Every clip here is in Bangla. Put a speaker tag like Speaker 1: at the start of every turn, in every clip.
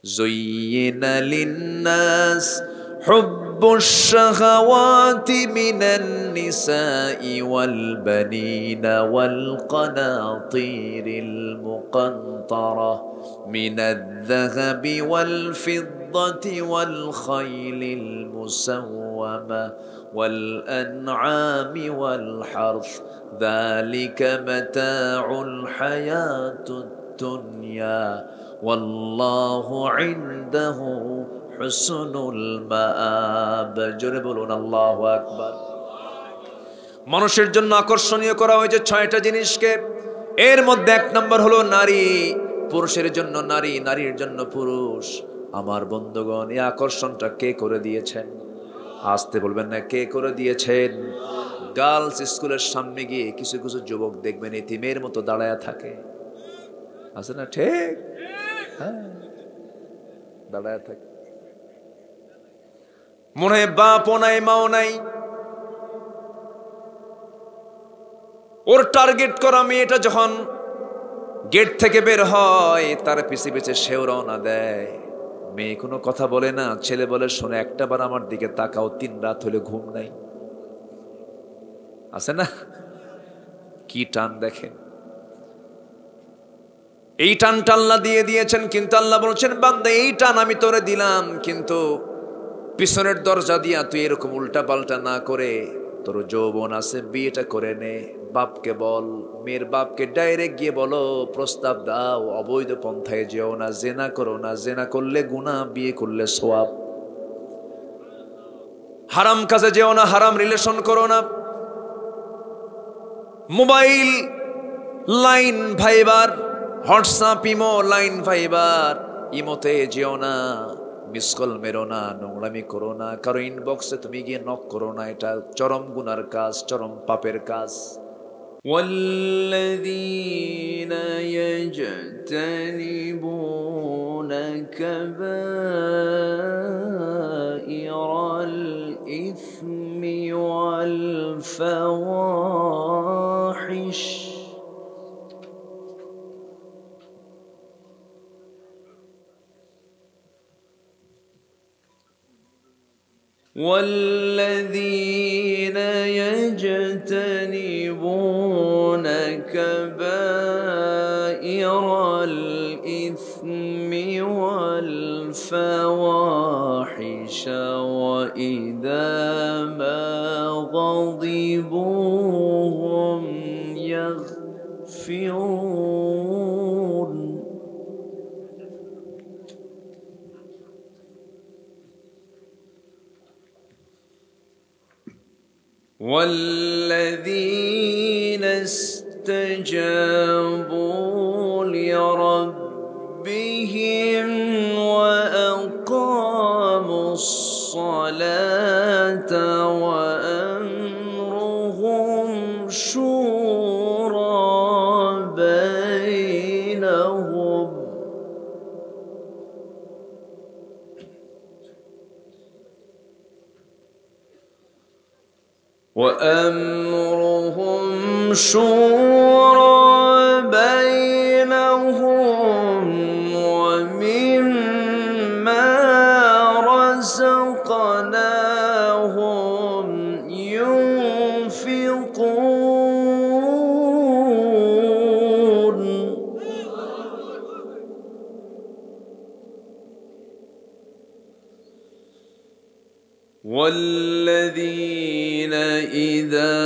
Speaker 1: زين للناس حب الشهوات من النساء والبنين والقناطير المقنطرة من الذهب والفضة والخيل المسومة والأنعام والحرث ذلك متاع الحياة الدنيا والله عنده হুসনুল মাআব। জোরে বলুন আল্লাহু আকবার। মানুষের জন্য আকর্ষণীয় করা হয়েছে 6টা জিনিসকে। এর মধ্যে 1 নম্বর হলো নারী। পুরুষের জন্য নারী, নারীর জন্য পুরুষ। আমার বন্ধুগণ, এই আকর্ষণটা কে করে দিয়েছেন? আসতে বলবেন না, কে করে দিয়েছেন? গার্লস স্কুলের সামনে গিয়ে কিছু কিছু যুবক দেখবেন এতিমের মতো দাঁড়ায় থাকে, আছে না? ঠিক, হ্যাঁ, দাঁড়ায় থাকে। মনে হয় বাপও নাই মাও নাই। ওর টার্গেট করা মেয়েটা যখন গেট থেকে বের হয়, তার পিছে পিছে সেও রওনা দেয়। মেয়ে কোনো কথা বলে না, ছেলে বলে শোনো একটা বার আমার দিকে তাকাও, 3 রাত হলে ঘুম নাই। আছে না? কি টান দেখেন। এই টানটা আল্লাহ দিয়ে দিয়েছেন, কিন্তু আল্লাহ বলছেন বান্দা এই টান আমি তোরে দিলাম, কিন্তু পিছনের দরজা দিয়া তুই এরকম উল্টা পাল্টা না করে তোর যৌবন আছে, বিয়েটা করে নে। বাপকে বল, মেয়ের বাপকে ডাইরেক্ট গিয়ে বলো, প্রস্তাব দাও, অবৈধ পন্থায় যেও না, জেনা করো না, জেনা করলে গুনাহ, বিয়ে করলে সওয়াব। হারাম কাজে যেও না, হারাম রিলেশন করো না। Mobile line Viber, WhatsApp imo line Viber, ইমোতে যেও না, মিস কল মেরো না, নোংরামি করো না, কারো ইনবক্সে তুমি গিয়ে নক করো না, এটা চরম গুনার কাজ, চরম পাপের কাজ। والذين يجتنبون كبائر الإثم والفواحش والذين يجتنبون كبائر الإثم والفواحش وإذا ما غضبوا هم يغفرون والذين استجابوا لربهم وأقاموا الصلاة وأمرهم شورى بينهم وأمرهم شورى بينهم ومما رزقناهم ينفقون والذين إذا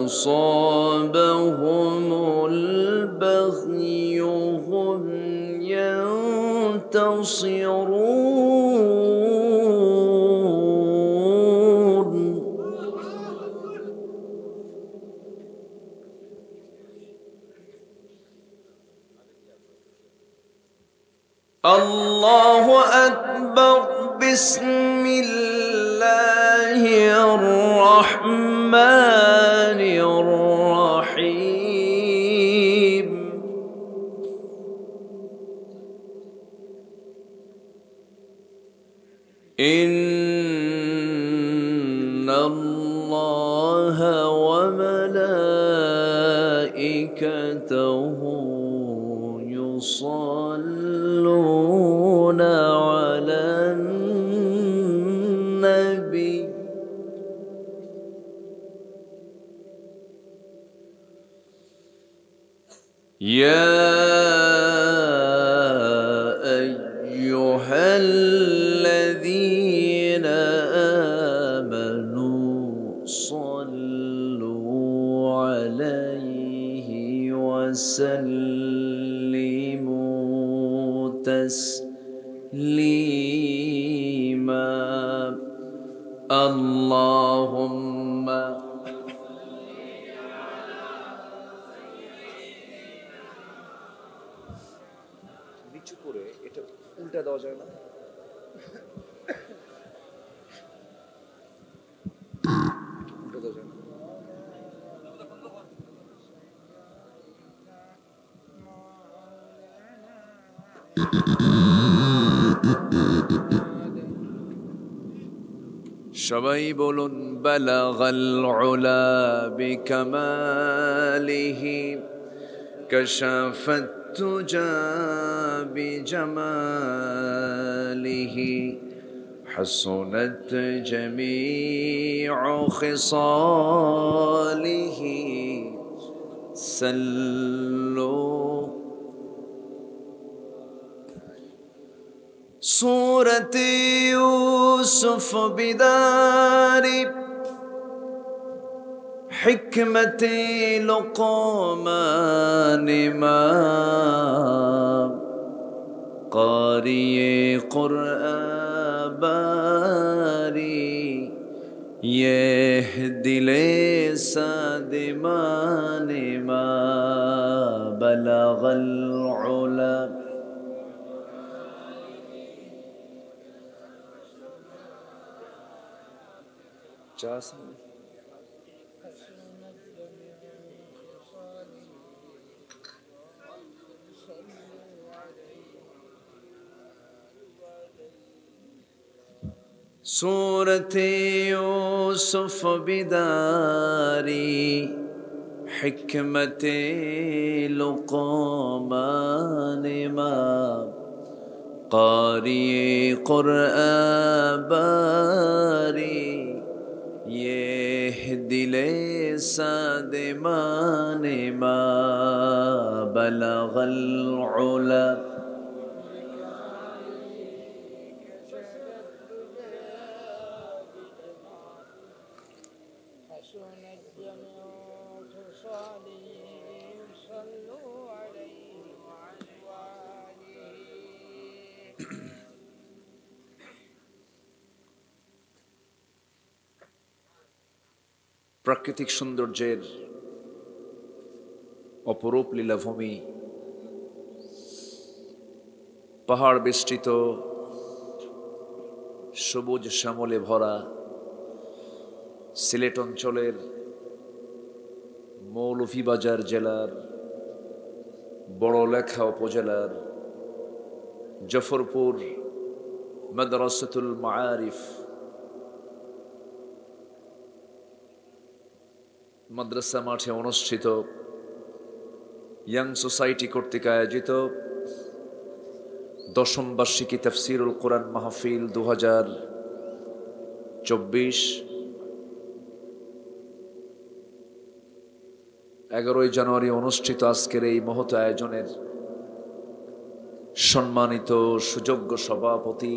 Speaker 1: أصابهم البغي هم ينتصرون الله أكبر بسم الله الرحمن الرحيم إن الله وملائكته يصلون تسليما اللهم নিচু করে এটা উল্টা দেওয়া যায় না উল্টা দেওয়া যায় না সবাই বলুন বালাগাল উলা বিকামালিহি কাশাফাত তুজা বিজামালিহি হাসুনাত জামিউ খিসালিহি সাল্লু सूरत यूसुफ बिदारी हिकमत लुक़मान इमाम क़ारिए क़ुरआन बारी ये दिले सादिमान इमाम बलगल उला सूरत यूसुफ बिदारी हिकमत लुक़मान इमाम क़ारिए क़ुरआन बारी ये दिले सादिमान मा बलगल उला প্রাকৃতিক সৌন্দর্যের অপরূপ লীলাভূমি পাহাড় বেষ্টিত সবুজ শ্যামলে ভরা সিলেট অঞ্চলের মৌলভীবাজার জেলার বড়লেখা উপজেলার জফরপুর মাদ্রাসাতুল মাআরিফ মাদ্রাসা মাঠে অনুষ্ঠিত ইয়াং সোসাইটি কর্তৃক আয়োজিত দশম বার্ষিকী তাফসীরুল কোরআন মাহফিল 2024 11 জানুয়ারি অনুষ্ঠিত আজকের এই মহৎ আয়োজনের সম্মানিত সুযোগ্য সভাপতি,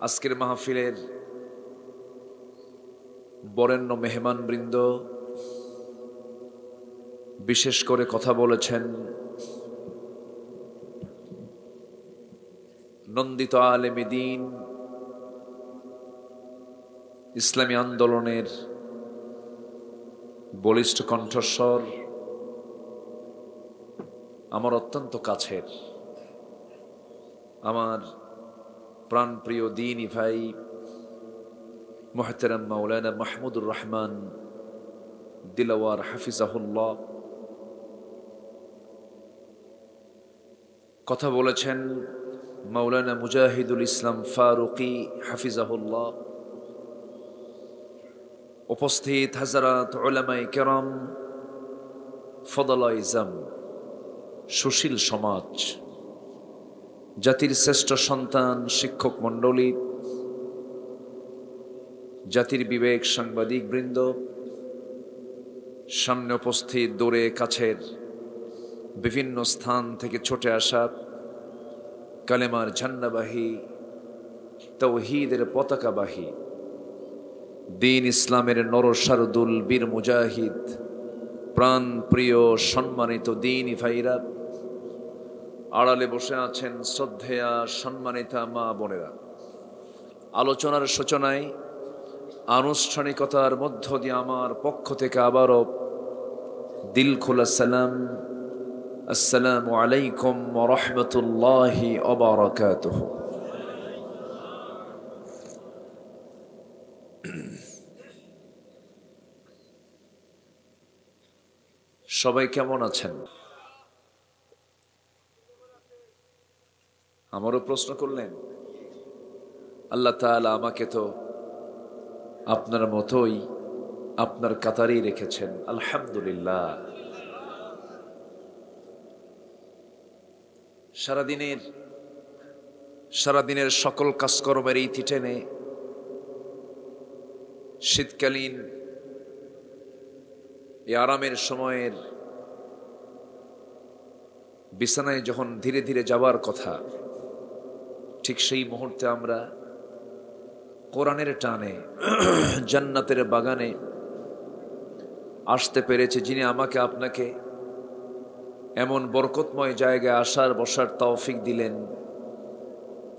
Speaker 1: আজকের মাহফিলের বরেণ্য মেহমানবৃন্দ, বিশেষ করে কথা বলেছেন নন্দিত আলেমে দ্বীন, ইসলামী আন্দোলনের বলিষ্ঠ কণ্ঠস্বর, আমার অত্যন্ত কাছের, আমার প্রাণপ্রিয় দ্বীনী ভাই মুহতারাম মাওলানা মাহমুদুর রহমান দিলওয়ার হাফিজাহুল্লাহ। কথা বলেছেন মাওলানা মুজাহিদুল ইসলাম ফারুকি হাফিজাহুল্লাহ। উপস্থিত হাজারাত উলামায়ে কেরাম, ফদলায়ে ইজাম, সুশীল সমাজ, জাতির শ্রেষ্ঠ সন্তান শিক্ষক মণ্ডলী, জাতির বিবেক সাংবাদিক বৃন্দ, সামনে উপস্থিত দূরে কাছের বিভিন্ন স্থান থেকে ছুটে আসা কালেমার ঝান্ডাবাহী, তাওহীদের পতাকাবাহী, দ্বীন ইসলামের নরসারদুল বীর মুজাহিদ, প্রাণ প্রিয় সম্মানিত দ্বীনী ভাইরা, আড়ালে বসে আছেন শ্রদ্ধেয়া সম্মানিতা মা বোনেরা, আলোচনার সূচনায় আনুষ্ঠানিকতার মধ্য দিয়ে আমার পক্ষ থেকে আবারও দিল খোলা সালাম, আসসালামু আলাইকুম ওয়া রাহমাতুল্লাহি ওয়া বারাকাতুহু। সবাই কেমন আছেন? আমারও প্রশ্ন করলেন। আল্লাহ তাআলা আমাকে তো আপনার মতোই আপনার কাতারেই রেখেছেন, আলহামদুলিল্লাহ। সারাদিনের সকল কাজকর্মের ইতি টেনে শীতকালীন এই আরামের সময়ের বিছানায় যখন ধীরে ধীরে যাবার কথা, ঠিক সেই মুহূর্তে আমরা কোরআনের টানে জান্নাতের বাগানে আসতে পেরেছি, যিনি আমাকে আপনাকে এমন বরকতময় জায়গায় আসার বসার তৌফিক দিলেন।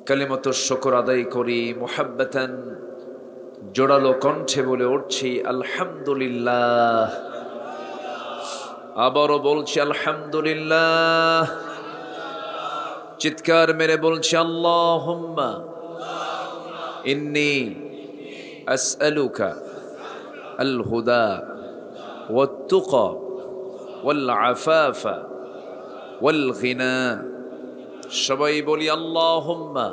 Speaker 1: কালিমাতুশ শুকর আদায় করি, মুহাব্বাতান জোড়ালো কণ্ঠে বলে উঠছি আলহামদুলিল্লাহ। আবারও বলছি আলহামদুলিল্লাহ। চিৎকার মেরে বলছি আল্লাহুম্মা ইন্নী আসআলুকা আল হুদা ওয়াত তুকা ওয়াল আফাফা ওয়াল গিনা। সবাই বলি আল্লাহুম্মা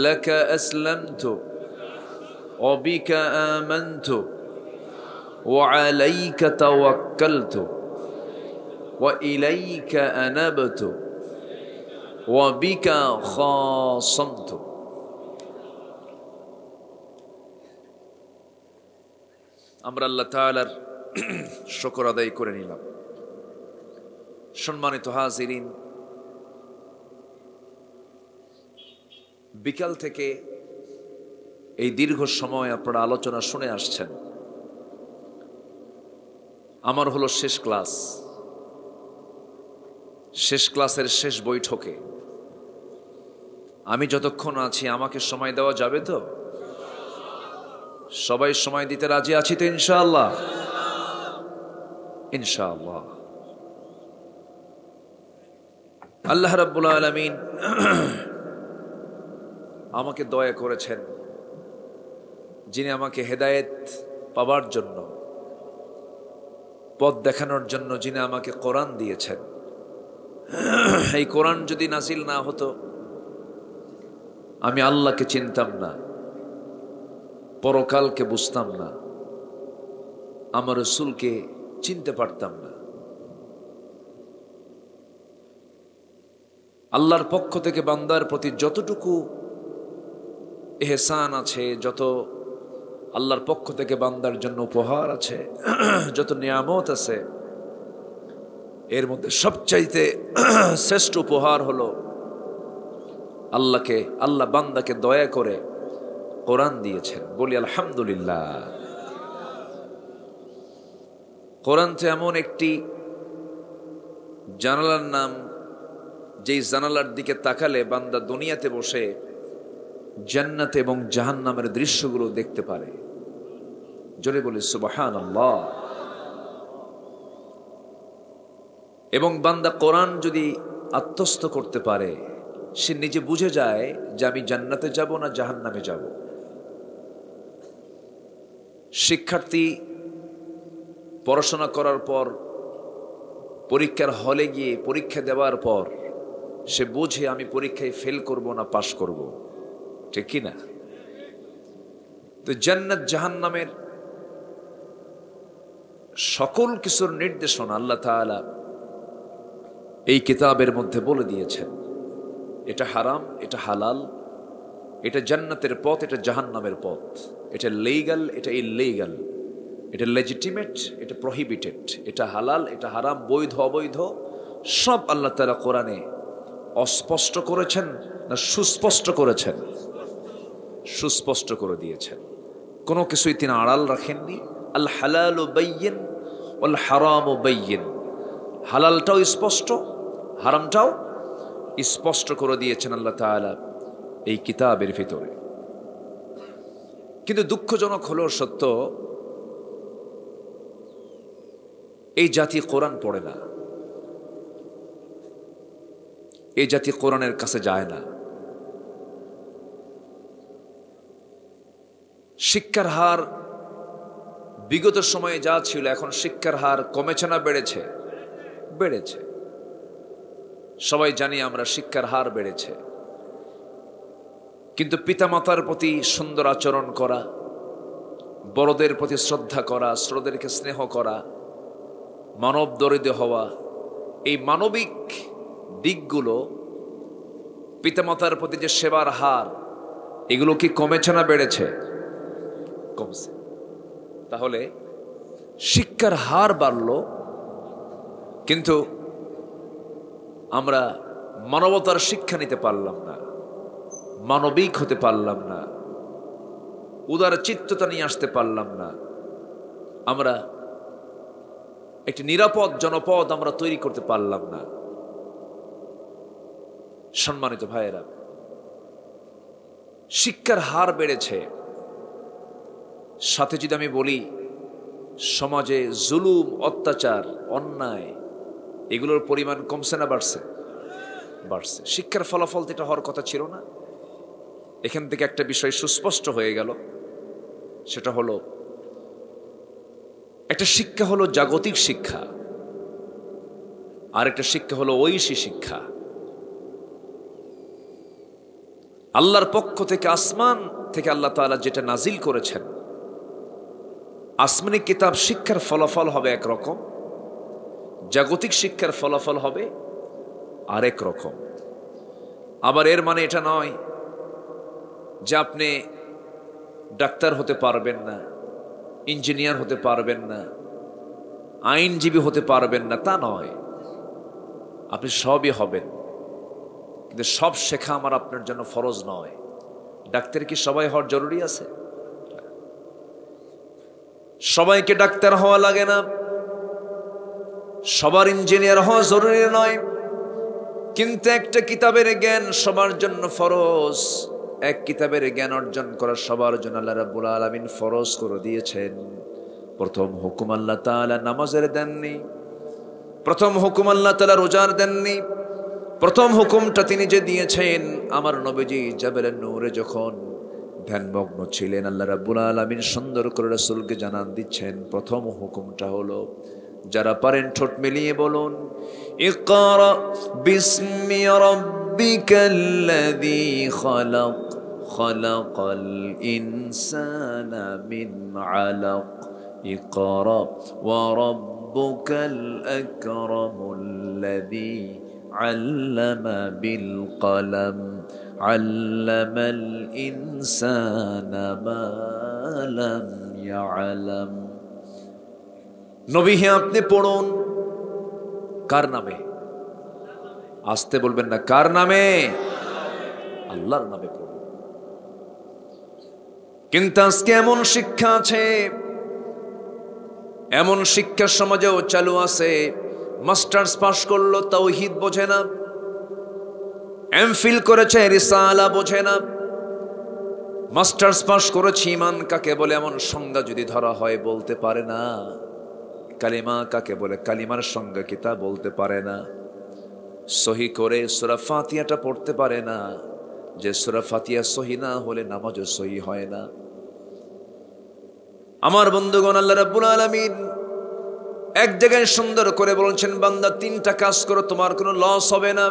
Speaker 1: লাকা আসলামতু ওয়া বিকা আমানতু ওয়া আলাইকা তাওয়াক্কালতু ওয়া ইলাইকা আনাবতু ওয়া বিকা খাসামতু। আমরা আল্লাহ তাআলার শুকর আদায় করে নিলাম। সম্মানিত হাজিরিন, বিকাল থেকে এই দীর্ঘ সময় আপনারা আলোচনা শুনে আসছেন। আমার হলো শেষ ক্লাস, শেষ ক্লাসের শেষ বৈঠকে আমি যতক্ষণ আছি আমাকে সময় দেওয়া যাবে তো? সবাই সময় দিতে রাজি আছি তো ইনশাআল্লাহ? ইনশাআল্লাহ। আল্লাহ রাব্বুল আলামিন আমাকে দয়া করেছেন, যিনি আমাকে হেদায়েত পাবার জন্য, পথ দেখানোর জন্য যিনি আমাকে কোরআন দিয়েছেন। এই কোরআন যদি নাজিল না হতো আমি আল্লাহকে চিনতাম না, পরকালকে বুঝতাম না, আমার রাসূলকে চিনতে পারতাম না। আল্লাহর পক্ষ থেকে বান্দার প্রতি যতটুকু ইহসান আছে, যত আল্লাহর পক্ষ থেকে বান্দার জন্য উপহার আছে, যত নিয়ামত আছে, এর মধ্যে সবচাইতে শ্রেষ্ঠ উপহার হলো আল্লাহ বান্দাকে দয়া করে কোরআন দিয়েছেন। বলি আলহামদুলিল্লাহ। কোরআন তো এমন একটি জানালার নাম, যেই জানালার দিকে তাকালে বান্দা দুনিয়াতে বসে জান্নাত এবং জাহান্নামের দৃশ্যগুলো দেখতে পারে। জোরে বলি সুবহানাল্লাহ। এবং বান্দা কোরআন যদি আত্মস্থ করতে পারে, সে নিজে বুঝে যায় যে আমি জান্নাতে যাব না জাহান্নামে যাব। শিক্ষার্থী পড়াশোনা করার পর পরীক্ষার হলে গিয়ে পরীক্ষা দেওয়ার পর সে বুঝে আমি পরীক্ষায় ফেল করব না পাশ করব, ঠিক কি না? তো জান্নাত জাহান্নামের সকল কিছুর নির্দেশনা আল্লাহ তাআলা এই কিতাবের মধ্যে বলে দিয়েছেন। এটা হারাম, এটা হালাল, এটা জান্নাতের পথ, এটা জাহান্নামের পথ, এটা লিগ্যাল, এটা ইললিগ্যাল, এটা লেজিটিমেট, এটা প্রহিবিটেড, এটা হালাল, এটা হারাম, বৈধ অবৈধ, সব আল্লাহ তাআলা কোরআনে অস্পষ্ট করেছেন না সুস্পষ্ট করেছেন? সুস্পষ্ট করে দিয়েছেন। কোনো কিছুই তিনি আড়াল রাখেননি। আল হালালু বাইয়িন ওয়াল হারামু বাইয়িন। হালালটাও স্পষ্ট, হারামটাও স্পষ্ট করে দিয়েছেন আল্লাহ তাআলা এই কিতাবের ভিতরে। কিন্তু দুঃখজনক হলেও সত্য, এই জাতি কোরআন পড়ে না, এই জাতি কোরআনের কাছে যায় না। শিক্ষার হার বিগত সময়ে যা ছিল, এখন শিক্ষার হার কমেছে না বেড়েছে? বেড়েছে। সবাই জানি আমরা শিক্ষার হার বেড়েছে, কিন্তু পিতামাতার প্রতি সুন্দর আচরণ করা, বড়দের প্রতি শ্রদ্ধা করা, ছোটদেরকে স্নেহ করা, মানব দরিদ্র হওয়া, এই মানবিক দিকগুলো, পিতামাতার প্রতি যে সেবার হার, এগুলো কি কমেছে না বেড়েছে? কমছে। তাহলে শিক্ষার হার বাড়ল, কিন্তু আমরা মানবতার শিক্ষা নিতে পারলাম না, মানবিক হতে পারলাম না, উদার চিত্ততা নিয়ে আসতে পারলাম না। আমরা একটি নিরাপদ জনপদ আমরা তৈরি করতে পারলাম না। সম্মানিত ভাইয়েরা, শিক্ষার হার বেড়েছে, সাথে যদি আমি বলি সমাজে জুলুম, অত্যাচার, অন্যায়, এগুলোর পরিমাণ কমছে না বাড়ছে? বাড়ছে। শিক্ষার ফলাফল তো এটা হওয়ার কথা ছিল না। এখান থেকে একটা বিষয় সুস্পষ্ট হয়ে গেল, সেটা হলো একটা শিক্ষা হলো জাগতিক শিক্ষা, আর একটা শিক্ষা হলো ঐশী শিক্ষা। আল্লাহর পক্ষ থেকে, আসমান থেকে আল্লাহ তাআলা যেটা নাজিল করেছেন, আসমানি কিতাব শিক্ষার ফলাফল হবে একরকম, জাগতিক শিক্ষার ফলাফল হবে আরেক রকম। আবার এর মানে এটা নয় যে আপনি ডাক্তার হতে পারবেন না, ইঞ্জিনিয়ার হতে পারবেন না, আইনজীবী হতে পারবেন না, তা নয়। আপনি সবই হবেন, কিন্তু সব শেখা আমার আপনার জন্য ফরজ নয়। ডাক্তার কি সবাই হওয়ার জরুরি আছে? সবাইকে ডাক্তার হওয়া লাগে না, সবার ইঞ্জিনিয়ার হওয়া জরুরি নয়, কিন্তু একটা কিতাবের জ্ঞান সবার জন্য ফরজ। এক কিতাবের জ্ঞান অর্জন করা সবার জন্য আল্লাহ রাব্বুল আলামিন ফরজ করে দিয়েছেন। প্রথম হুকুম আল্লাহ তাআলা নামাজের দেননি, প্রথম হুকুম আল্লাহ তাআলা রোজার দেননি। প্রথম হুকুমটা তিনি যে দিয়েছেন, আমার নবীজি জাবেলের নূরে যখন ধ্যানমগ্ন ছিলেন, আল্লাহ রাব্বুল আলামিন সুন্দর করে রাসূলকে জানান দিচ্ছেন, প্রথম হুকুমটা হলো, যারা পারেন ঠোঁট মিলিয়ে বলুন, ইকরা বিসমি রাব্বিকাল্লাযী খালাক, খালাকাল ইনসানা মিন আলাক, ইকরা ওয়া রাব্বুকাল আকরামুল্লাযী আল্লামা বিল কলম, আল্লামাল ইনসানা মা লাম ইয়ালাম। নবী হে, আপনি পড়ুন। কার নামে? আসতে বলবেন না, কার নামে? আল্লাহর নামে পড়ুন। কিন্তু আজকে এমন শিক্ষা আছে, এমন শিক্ষা সমাজেও চালু আছে, মাস্টার্স পাস করলো তাওহীদ বোঝে না, এমফিল করেছে রিসালা বোঝে না, মাস্টার্স পাস করেছে ঈমান কাকে বলে এমন সংজ্ঞা যদি ধরা হয় বলতে পারে না, কালিমা কাকে বলে কালিমার সংজ্ঞা কি তা বলতে পারে না, সহি করে সূরা ফাতিহাটা পড়তে পারে না, যে সূরা ফাতিহা সহি না হলে নামাজও সহি হয় না। আমার বন্ধুগণ, আল্লাহ রাব্বুল আলামিন এক জায়গায় সুন্দর করে বলছেন, বান্দা তিনটা কাজ করো, তোমার কোনো লস হবে না।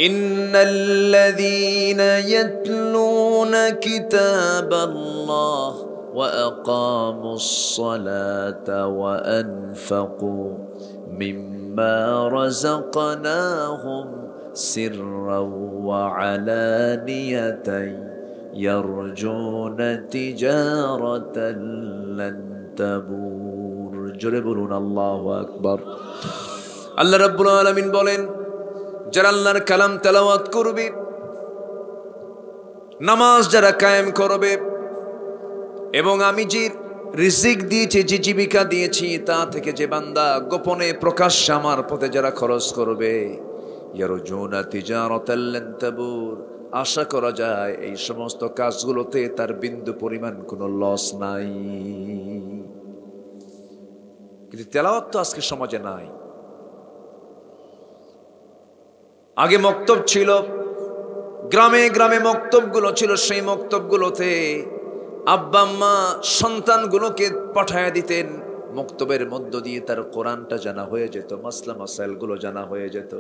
Speaker 1: ইন্নাল্লাযীনা ইয়াতলুনা কিতাবাল্লাহ ওয়া আকামুস সালাতা ওয়া আনফাকু মিম্মা রাযাকনাহুম সিররাও ওয়া আলানিয়াতান ইয়ারজুনা তিজারাতান লান তাবুর। জোরে বলুন আল্লাহু আকবার। আল্লাহ রাব্বুল আলামিন বলেন, যারা আল্লাহর কালাম তেলাওয়াত করবে, নামাজ যারা কায়েম করবে, এবং আমি যে রিজিক দিয়েছি, যে জীবিকা দিয়েছি, তা থেকে যে বান্দা গোপনে প্রকাশ্যে আমার পথে যারা খরচ করবে, ইয়ারজুনা তিজারাতাল লান তাবুর, আশা করা যায় এই সমস্ত কাজগুলোতে তার বিন্দু পরিমাণ কোনো লস নাই। কিন্তু তেলাওয়াত তো আজকে সমাজে নাই। আগে মক্তব ছিল, গ্রামে গ্রামে মক্তবগুলো ছিল। সেই মক্তবগুলোতে আব্বা আম্মা সন্তানগুলোকে পাঠায় দিতেন, মক্তবের মধ্য দিয়ে তার কোরআনটা জানা হয়ে যেত, মাসলা মাসাইলগুলো জানা হয়ে যেত।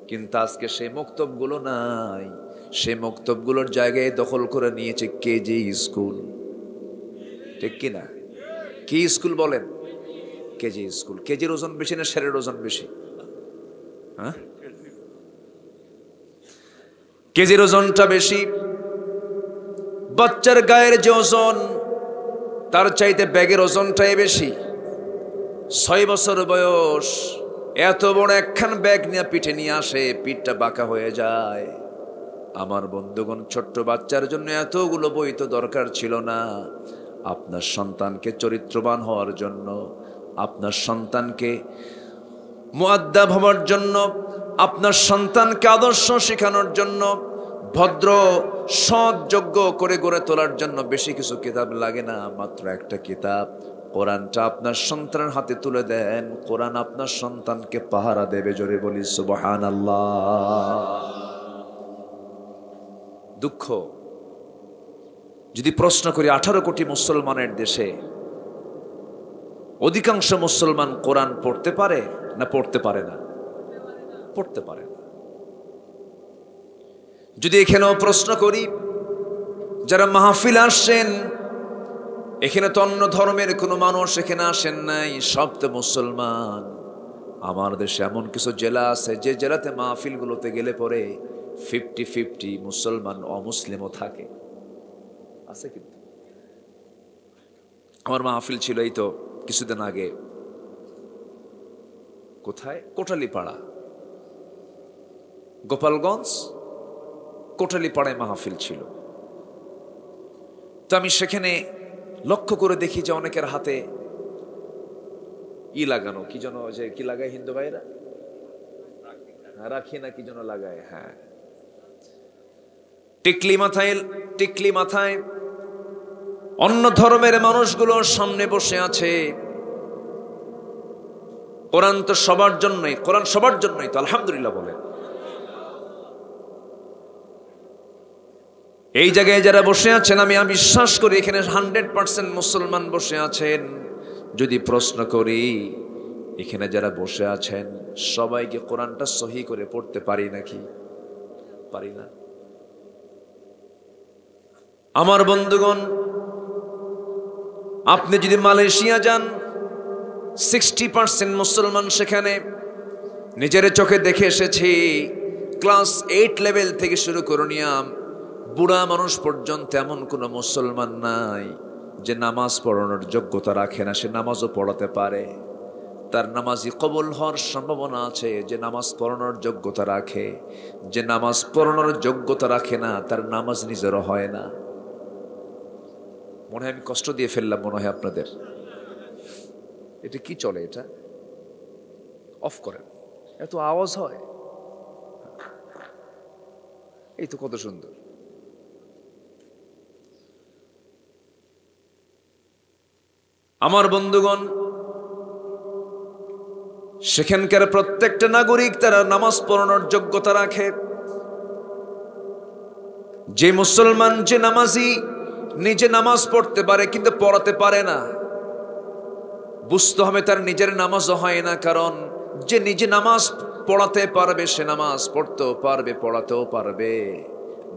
Speaker 1: কিন্তু আজকে সেই মক্তবগুলো নাই। সেই মক্তবগুলোর জায়গায় দখল করে নিয়েছে কেজি স্কুল। ঠিক কিনা? কি স্কুল বলেন? KG school. কেজির ওজন বেশি না শেরের ওজন বেশি? হ্যাঁ, কেজির ওজনটা বেশি। বাচ্চার গায়ের যে ওজন তার চাইতে ব্যাগের ওজনটাই বেশি। 6 বছর বয়স, এত বড় একখান ব্যাগ নিয়ে পিঠে নিয়ে আসে, পিঠটা বাঁকা হয়ে যায়। আমার বন্ধুগণ, ছোট্ট বাচ্চার জন্য এতগুলো বই তো দরকার ছিল না। আপনার সন্তানকে চরিত্রবান হওয়ার জন্য, আপনার সন্তানকে মুআদ্দাব হওয়ার জন্য, আপনার সন্তানকে আদর্শ শেখানোর জন্য, ভদ্র সৎ যোগ্য করে গড়ে তোলার জন্য বেশি কিছু কিতাব লাগে না, মাত্র একটা কিতাব। কোরআনটা আপনার সন্তানের হাতে তুলে দেন, কোরআন আপনার সন্তানকে পাহারা দেবে। জোরে বলি সুবহানাল্লাহ। দুঃখ, যদি প্রশ্ন করি 18 কোটি মুসলমানের দেশে অধিকাংশ মুসলমান কোরআন পড়তে পারে না পড়তে পারে না? পড়তে পারে না। যদি এখানেও প্রশ্ন করি, যারা মাহফিল আসছেন, এখানে তো অন্য ধর্মের কোনো মানুষ এখানে আসেন নাই, সব তো মুসলমান। আমার দেশে এমন কিছু জেলা আছে যে জেলাতে মাহফিলগুলোতে গেলে পরে 50-50 মুসলমান অমুসলিমও থাকে, আছে। কিন্তু আমার মাহফিল ছিল এই তো কিছুদিন আগে, কোথায়? কোটালীপাড়া, গোপালগঞ্জ কোটালীপাড়ায় মাহফিল ছিল। তো আমি সেখানে লক্ষ্য করে দেখি যে অনেকের হাতে লাগানো, কি যেন, যে কি লাগায় হিন্দু ভাইরা, রাখি না কি যেন লাগায়, হ্যাঁ, টিকলি মাথায়। অন্য ধর্মের মানুষগুলো সামনে বসে আছে। কোরআন তো সবার জন্যই, কোরআন সবার জন্যই তো, আলহামদুলিল্লাহ বলেন। এই জায়গায় যারা বসে আছেন, আমি বিশ্বাস করি এখানে 100% মুসলমান বসে আছেন। যদি প্রশ্ন করি, এখানে যারা বসে আছেন সবাইকে কোরআনটা সহি করে পড়তে পারি নাকি? পারি না। আমার বন্ধুগণ, আপনি যদি মালয়েশিয়া যান, 60% মুসলমান সেখানে। নিজের চোখে দেখে এসেছি, ক্লাস 8 লেভেল থেকে শুরু করে নিয়ে বুড়া মানুষ পর্যন্ত এমন কোনো মুসলমান নাই যে নামাজ পড়ানোর যোগ্যতা রাখে না। সে নামাজও পড়াতে পারে, তার নামাজই কবুল হওয়ার সম্ভাবনা আছে। যে নামাজ পড়ানোর যোগ্যতা রাখে, যে নামাজ পড়ানোর যোগ্যতা রাখে না, তার নামাজ নিজেরও হয় না। মনে হয় আমি কষ্ট দিয়ে ফেললাম, মনে হয় আপনাদের। এটা কি চলে? এটা অফ করেন, এত আওয়াজ হয়। এই তো কত সুন্দর। আমার বন্ধুগণ, সেখানকার প্রত্যেকটা নাগরিক তারা নামাজ পড়ানোর যোগ্যতা রাখে। যে মুসলমান, যে নামাজি নিজে নামাজ পড়তে পারে কিন্তু পড়াতে পারে না, বুঝতে হবে তার নিজের নামাজও হয় না। কারণ যে নিজে নামাজ পড়াতে পারবে সে নামাজ পড়তেও পারবে, পড়াতেও পারবে।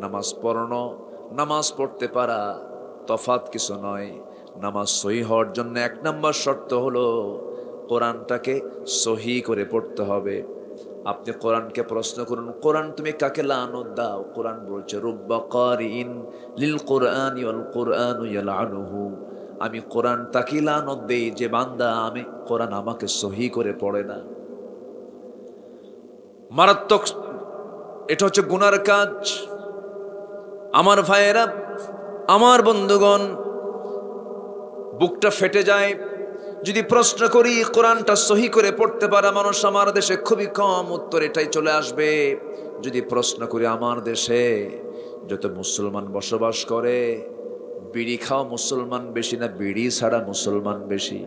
Speaker 1: নামাজ পড়ানো, নামাজ পড়তে পারা তফাৎ কিছু নয়। নামাজ সহি হওয়ার জন্য 1 নম্বর শর্ত হলো কোরআনটাকে সহি করে পড়তে হবে। আপনি কোরআনকে প্রশ্ন করুন, কোরআন তুমি কাকে লানত দাও? কোরআন বলছে রুব্বা কারিন লিল কুরআনি ওয়াল কুরআনু ইয়ালআনুহু। আমি কোরআন তাকে লানত দেই যে বান্দা আমি কোরআন আমাকে সহি করে পড়ে না। মারাত্মক, এটা হচ্ছে গুনার কাজ। আমার ভাইয়েরা, আমার বন্ধুগণ, বুকটা ফেটে যায় যদি প্রশ্ন করি কোরআনটা সহি করে পড়তে পারা মানুষ আমার দেশে খুবই কম, উত্তর এটাই চলে আসবে। যদি প্রশ্ন করি আমার দেশে যত মুসলমান বসবাস করে, বিড়ি খাওয়া মুসলমান বেশি না বিড়ি ছাড়া মুসলমান বেশি?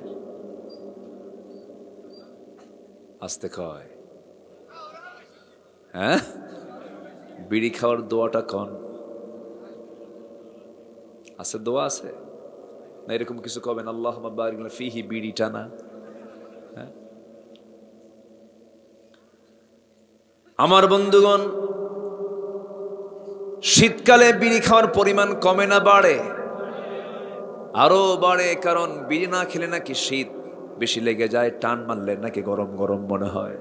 Speaker 1: আসতে কয়, হ্যাঁ? বিড়ি খাওয়ার দোয়াটা কোন আছে? দোয়া আছে না এরকম কিছু কবেন? আল্লাহুম্মা বারিক লানা ফিহি, বিড়ি টানা। হ্যাঁ, আমার বন্ধুগণ, শীতকালে বিড়ি খাওয়ার পরিমাণ কমে না বাড়ে? আরো বাড়ে, কারণ বিড়ি না খেলে নাকি শীত বেশি লেগে যায়, টান মারলে নাকি গরম গরম মনে হয়।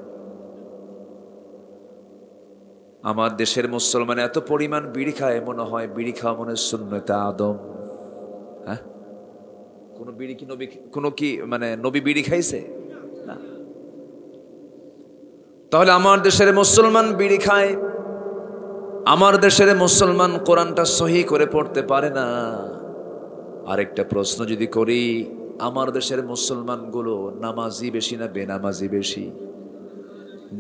Speaker 1: আমার দেশের মুসলমান এত পরিমাণ বিড়ি খায়, মনে হয় বিড়ি খাওয়া মনে সুন্নতে আদম। হ্যাঁ, কোন বিড়ি কি নবী, কোন কি মানে নবী বিড়ি খাইছে না? তাহলে আমার দেশের মুসলমান বিড়ি খায়, আমার দেশের মুসলমান কোরআনটা সহি করে পড়তে পারে না। আরেকটা প্রশ্ন যদি করি, আমার দেশের মুসলমানগুলো নামাজি বেশি না বেনামাজি বেশি?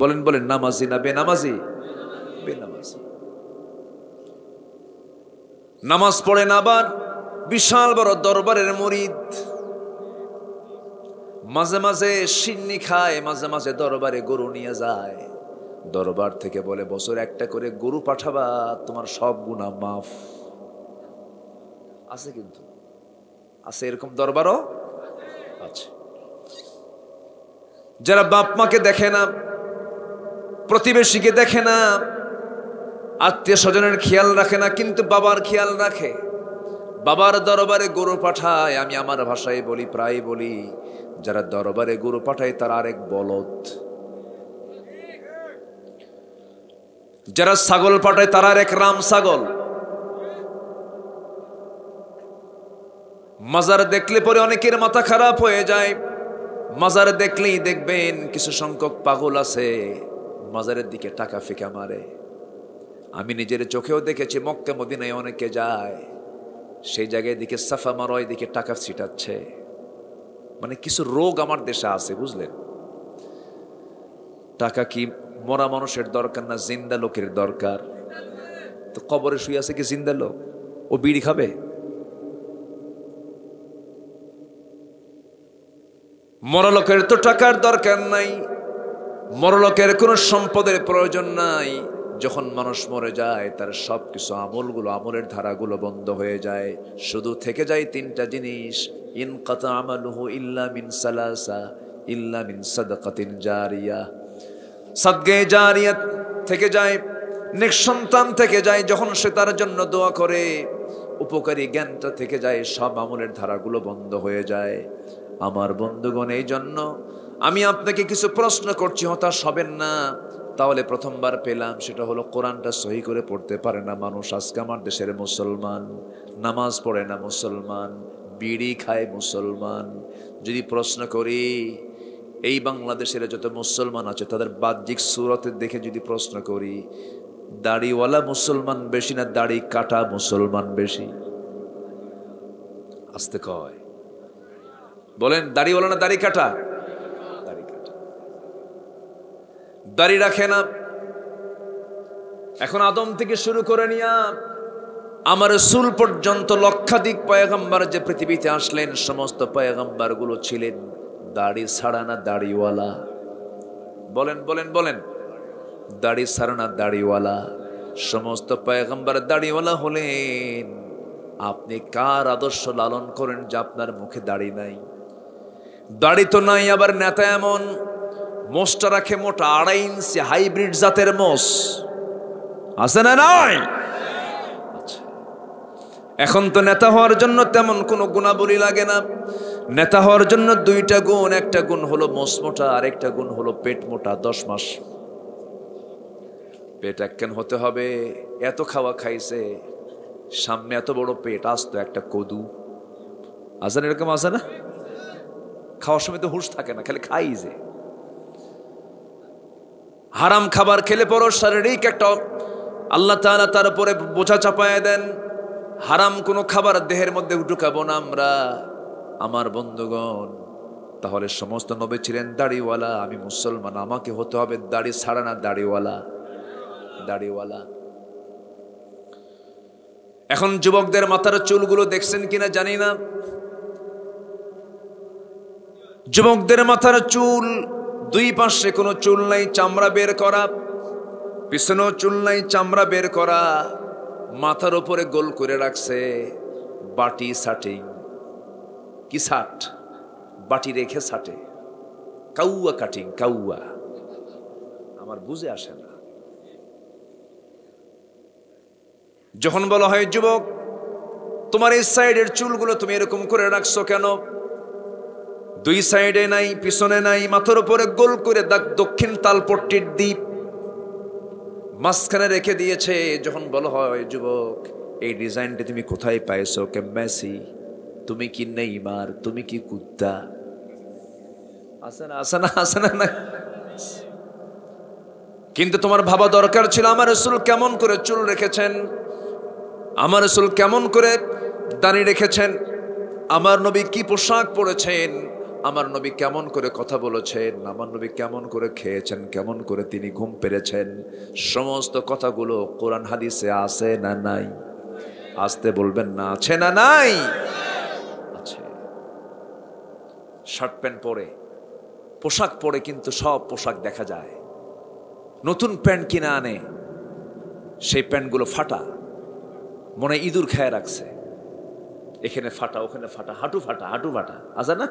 Speaker 1: বলেন বলেন, নামাজি না বেনামাজি? বেনামাজি। নামাজ পড়ে না, আবার বিশাল বড় দরবারের মুরিদ, মাঝে মাঝে সিন্নি খায়, মাঝে মাঝে দরবারে গরু নিয়ে যায়, দরবার থেকে বলে বছর একটা করে গরু পাঠাবা, তোমার সব গুনাহ মাফ। আছে কিন্তু, আছে এরকম দরবারও আছে। যারা বাপ মাকে দেখে না, প্রতিবেশীকে দেখে না, আত্মীয় স্বজনের খেয়াল রাখে না, কিন্তু বাবার খেয়াল রাখে, বাবার দরবারে গরু পাঠায়। আমি আমার ভাষায় বলি, প্রায় বলি, যারা দরবারে গরু পাঠায় তারা আরেক বলদ। যারা ছাগল পাঠায় তারা আরেক রাম ছাগল। মাজার দেখলে পরে অনেকের মাথা খারাপ হয়ে যায়। মাজার দেখলেই দেখবেন কিছু সংখ্যক পাগল আছে, মাজারের দিকে টাকা ফিকা মারে। আমি নিজের চোখেও দেখেছি, মক্কা মদিনায় অনেকে যায়, সেই জায়গায় দিকে সাফা মারোয় দিকে টাকা ছিটাচ্ছে। মানে কিছু রোগ আমার দেশে আছে, বুঝলেন? টাকা কি মরা মানুষের দরকার না জিন্দা লোকের দরকার? তো কবরে শুয়ে আছে কি জিন্দা লোক? ও বিড়ি খাবে? মরা লোকের তো টাকার দরকার নাই, মরা লোকের কোনো সম্পদের প্রয়োজন নাই। যখন মানুষ মরে যায় তার সবকিছু আমলগুলো, আমলের ধারাগুলো বন্ধ হয়ে যায়, শুধু থেকে যায় তিনটা জিনিস। ইনকাতা আমালুহু ইল্লা মিন সালাসা, ইল্লা মিন সাদাকাতিন জারিয়া। সাদকা জারিয়া থেকে যায়, নেক সন্তান থেকে যায়, যখন সে তার জন্য দোয়া করে, উপকারী জ্ঞানটা থেকে যায়, সব আমলের ধারাগুলো বন্ধ হয়ে যায়। আমার বন্ধুগণ, এই জন্য আমি আপনাকে কিছু প্রশ্ন করছি, হতাশ হবেন না। তাহলে প্রথমবার পেলাম, সেটা হলো কোরআনটা সহি করে পড়তে পারে না মানুষ। আজকে আমার দেশের মুসলমান নামাজ পড়ে না মুসলমান, বিড়ি খায় মুসলমান। যদি প্রশ্ন করি, এই বাংলাদেশের যত মুসলমান আছে তাদের বাহ্যিক সুরতের দেখে যদি প্রশ্ন করি, দাড়িওয়ালা মুসলমান বেশি না দাড়ি কাটা মুসলমান বেশি? আসতে কয়, বলেন, দাড়িওয়ালা না দাড়ি কাটা? দাড়ি কাটা। দাড়ি রাখে না। এখন আদম থেকে শুরু করে নিয়া আমার রাসূল পর্যন্ত লক্ষাধিক পয়গম্বর যে পৃথিবীতে আসলেন, সমস্ত পয়গম্বর গুলো ছিলেন দাড়ি ছাড়া না দাড়িওয়ালা? বলেন বলেন বলেন, দাড়ি ছাড়া না দাড়িওয়ালা? সমস্ত পয়গম্বর দাড়িওয়ালা হলেন। আপনি কার আদর্শ লালন করেন যে আপনার মুখে দাড়ি নাই? দাড়ি তো নাই, আবার নেতা এমন মোষটা রাখে মোটা, 2.5 ইঞ্চি হাইব্রিড জাতের মোষ আছে না নাই? এখন তো নেতা হওয়ার জন্য তেমন কোনো গুণাবলী লাগে না। নেতা হওয়ার জন্য 2টা গুণ, একটা গুণ হলো মোষ মোটা, আরেকটা গুণ হলো পেট মোটা। 10 মাস পেট একখান হতে হবে। এত খাওয়া খাইছে, সামনে এত বড় পেট, আসতো একটা কদু। আছেন এরকম? আছে না? খাওয়ার সময় তো হুঁশ থাকে না, খালি খাই যে। হারাম খাবার খেলে পরও শারীরিক একটা আল্লাহ তাআলা তার উপরে বোঝা চাপায় দেন। হারাম কোনো খাবার দেহের মধ্যে ঢুকাবো না আমরা। আমার বন্ধুগণ, তাহলে সমস্ত নবী ছিলেন দাড়িওয়ালা, আমি মুসলমান, আমাকে হতে হবে দাড়ি ছাড়া না দাড়িওয়ালা। দাড়িওয়ালা। এখন যুবকদের মাথার চুলগুলো দেখছেন কিনা জানি না, যুবকদের মাথার চুল দুই পাশে কোনো চুল নাই, চামড়া বের করা, পিছনেও চুল নাই, চামড়া বের করা, মাথার উপরে গোল করে রাখছে বাটি সাটিং। কি সাট? বাটি রেখে সাটে, কাউয়া কাটিং, কাউয়া। আমার বুঝে আসে না। যখন বলা হয় যুবক তোমার এই সাইডের চুলগুলো তুমি এরকম করে রাখছো কেন? দুই সাইডে নাই, পিছনে নাই, মাথার উপরে গোল করে দক্ষিণ তালপট্টির দ্বীপ মাঝখানে রেখে দিয়েছে। যখন বলা হয় যুবক এই ডিজাইনটা তুমি কোথায় পাইছো? কে মেসি, তুমি কি নেইমার, তুমি কি কুত্তা? আসে না, আসে না, আসে না, না। কিন্তু তোমার ভাবা দরকার ছিল আমার রাসূল কেমন করে চুল রেখেছেন, আমার রাসূল কেমন করে দাড়ি রেখেছেন, আমার নবী কি পোশাক পরেছেন, আমার নবী কেমন করে কথা বলেছেন, আমার নবী কেমন করে খেয়েছেন, কেমন করে তিনি ঘুম পেরেছেন। সমস্ত কথাগুলো কোরআন হাদিসে আছে না নাই? আসতে বলবেন না, আছে না নাই? আছে। শার্ট প্যান্ট পরে, পোশাক পরে, কিন্তু সব পোশাক দেখা যায়। নতুন প্যান্ট কিনে আনে, সেই প্যান্টগুলো ফাটা, মনে ইঁদুর খেয়ে রাখছে, এখানে ফাটা, ওখানে ফাটা, হাঁটু ফাটা, হাঁটু ফাটা, আছে না?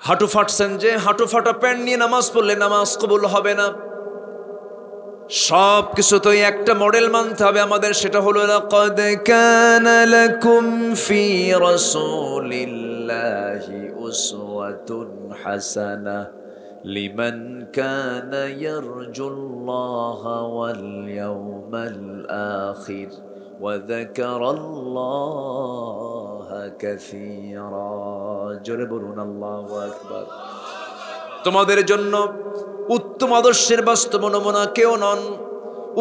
Speaker 1: হাঁটু ফাটছেন যে, হাঁটু ফাটা প্যান্ট নিয়ে নামাজ পড়লে নামাজ কবুল হবে না। সব কিছু তো একটা মডেল মানতে হবে আমাদের, সেটা হলো লাকাদ কানা লাকুম ফি রাসূলিল্লাহি উসওয়াতুন হাসানাহ লিমান কানা ইয়ারজুল্লাহা ওয়াল ইয়াওমাল আখির ওয়া যাকারাল্লাহা কাসীরা। জোরে বলুন আল্লাহু আকবার। তোমাদের জন্য উত্তম আদর্শের বাস্তব নমুনা কেউ নন।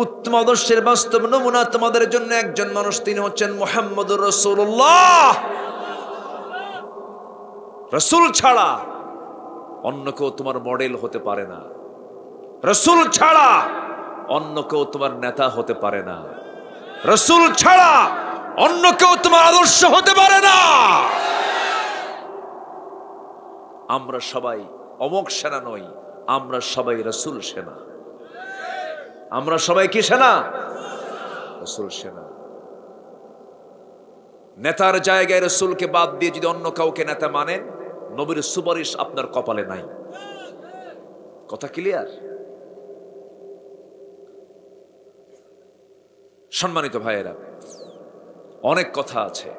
Speaker 1: উত্তম আদর্শের বাস্তব নমুনা তোমাদের জন্য একজন মানুষ, তিনি হচ্ছেন মুহাম্মদুর রাসূলুল্লাহ। রাসূল ছাড়া অন্য কেউ তোমার মডেল হতে পারে না, রাসূল ছাড়া অন্য কেউ তোমার নেতা হতে পারে না, রাসূল ছাড়া অন্য কেউ তোমার আদর্শ হতে পারে না। আমরা সবাই অমোক সেনা নই, আমরা সবাই রাসূল সেনা। আমরা সবাই কি সেনা? রাসূল সেনা। নেতার জায়গায় রাসূলকে বাদ দিয়ে যদি অন্য কাউকে নেতা মানেন, নবীর সুপারিশ আপনার কপালে নাই। কথা ক্লিয়ার? সম্মানিত ভাইয়েরা, অনেক কথা আছে,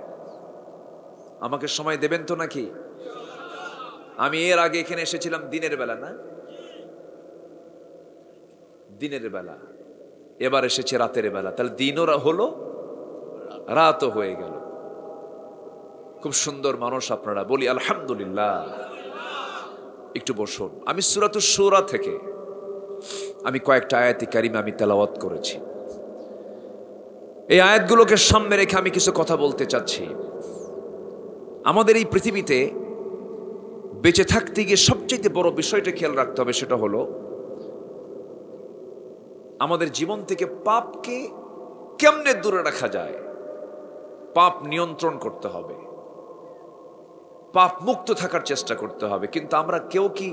Speaker 1: আমাকে সময় দেবেন তো নাকি? আমি এর আগে এখানে এসেছিলাম দিনের বেলা, না? দিনের বেলা। এবার এসেছে রাতের বেলা, তাহলে দিনও হলো, রাতও হয়ে গেল। খুব সুন্দর মানুষ আপনারা, বলি আলহামদুলিল্লাহ। একটু বসুন। আমি সূরাতুশ শূরা থেকে আমি কয়েকটা আয়াতে কারিমা আমি তেলাওয়াত করেছি। এই আয়াতগুলোকে সামনে রেখে আমি কিছু কথা বলতে চাচ্ছি। আমাদের এই পৃথিবীতে বেঁচে থাকতে গিয়ে সবচেয়ে বড় বিষয়টা খেয়াল রাখতে হবে, সেটা হলো আমাদের জীবন থেকে পাপকে কেমনে দূরে রাখা যায়। পাপ নিয়ন্ত্রণ করতে হবে, পাপ মুক্ত থাকার চেষ্টা করতে হবে। কিন্তু আমরা কেউ কি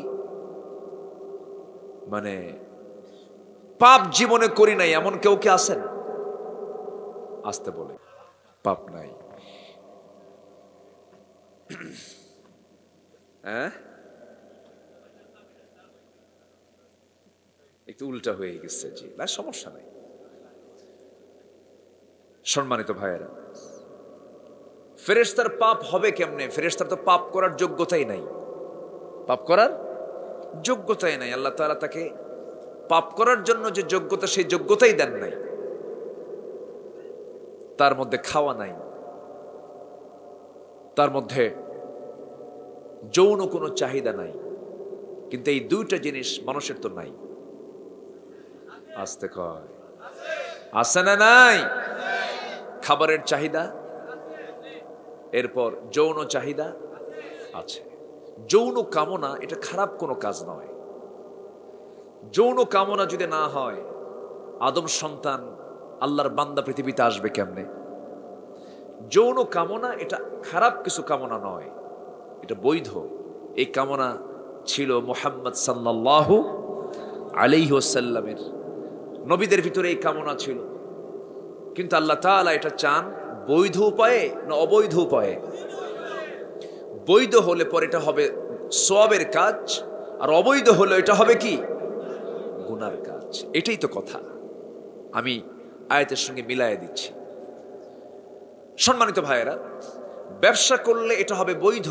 Speaker 1: পাপ জীবনে করি নাই এমন কেউ কি আছেন? আসতে বলে পাপ নাই। হ্যাঁ, একটু উল্টা হয়ে গেছে, জি, না সমস্যা নাই। সম্মানিত ভাইয়েরা, ফেরেশতার পাপ হবে কেমনে? ফেরেশতার তো পাপ করার যোগ্যতাই নাই, পাপ করার যোগ্যতাই নাই। আল্লাহ তাআলা তাকে পাপ করার জন্য যে যোগ্যতা, সেই যোগ্যতাই দেন নাই। তার মধ্যে খাওয়া নাই, তার মধ্যে যৌন কোনো চাহিদা নাই। কিন্তু এই দুইটা জিনিস মানুষের তো নাই। আসতে কয় আছে না নাই? খাবারের চাহিদা, এরপর যৌন চাহিদা, আছে। যৌন কামনা এটা খারাপ কোনো কাজ নয়। যৌন কামনা যদি না হয়, আদম সন্তান আল্লাহর বান্দা পৃথিবীতে আসবে কেমনে? যৌন কামনা এটা খারাপ কিছু কামনা নয়, এটা বৈধ। এই কামনা ছিল মুহাম্মদ সাল্লাল্লাহু আলাইহি ওয়াসাল্লামের, নবীদের ভিতরে এই কামনা ছিল। কিন্তু আল্লাহ তাআলা এটা চান বৈধ উপায়ে না অবৈধ উপায়ে? বৈধ হলে পরে এটা হবে সওয়াবের কাজ, আর অবৈধ হলে এটা হবে কি? গুনার কাজ। এটাই তো কথা, আমি আয়াতের সঙ্গে মিলায়ে দিচ্ছি। সম্মানিত ভাইয়েরা, ব্যবসা করলে এটা হবে বৈধ,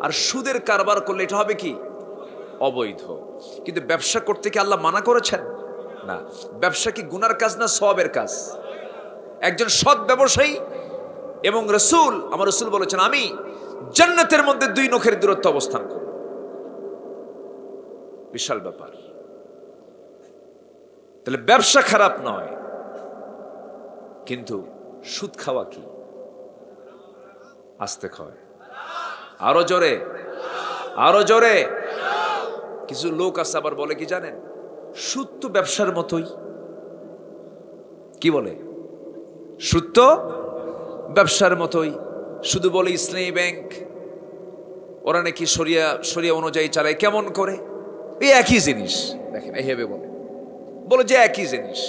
Speaker 1: আর সুদের কারবার করলে এটা হবে কি? অবৈধ। কিন্তু ব্যবসা করতে কি আল্লাহ মানা করেছেন? না। ব্যবসা কি গুনার কাজ না সওয়াবের কাজ? একজন সৎ ব্যবসায়ী এবং রাসূল, আমার রাসূল বলেছেন আমি জান্নাতের মধ্যে 2 নখের দূরত্ব অবস্থান করব। বিশাল ব্যাপার। তাহলে ব্যবসা খারাপ নয়, কিন্তু সুদ খাওয়া কি? আস্তে কয়, আরো জোরে, আরো জোরে। কিছু লোক আছে আবার বলে কি জানেন, সুদ তো ব্যবসার মতোই। কি বলে? সুদ তো ব্যবসার মতোই। শুধু বলে ইসলামী ব্যাংক, ওরা নাকি শরিয়া অনুযায়ী চালায়। কেমন করে? এই একই জিনিস। দেখেন এইভাবে বলে যে একই জিনিস।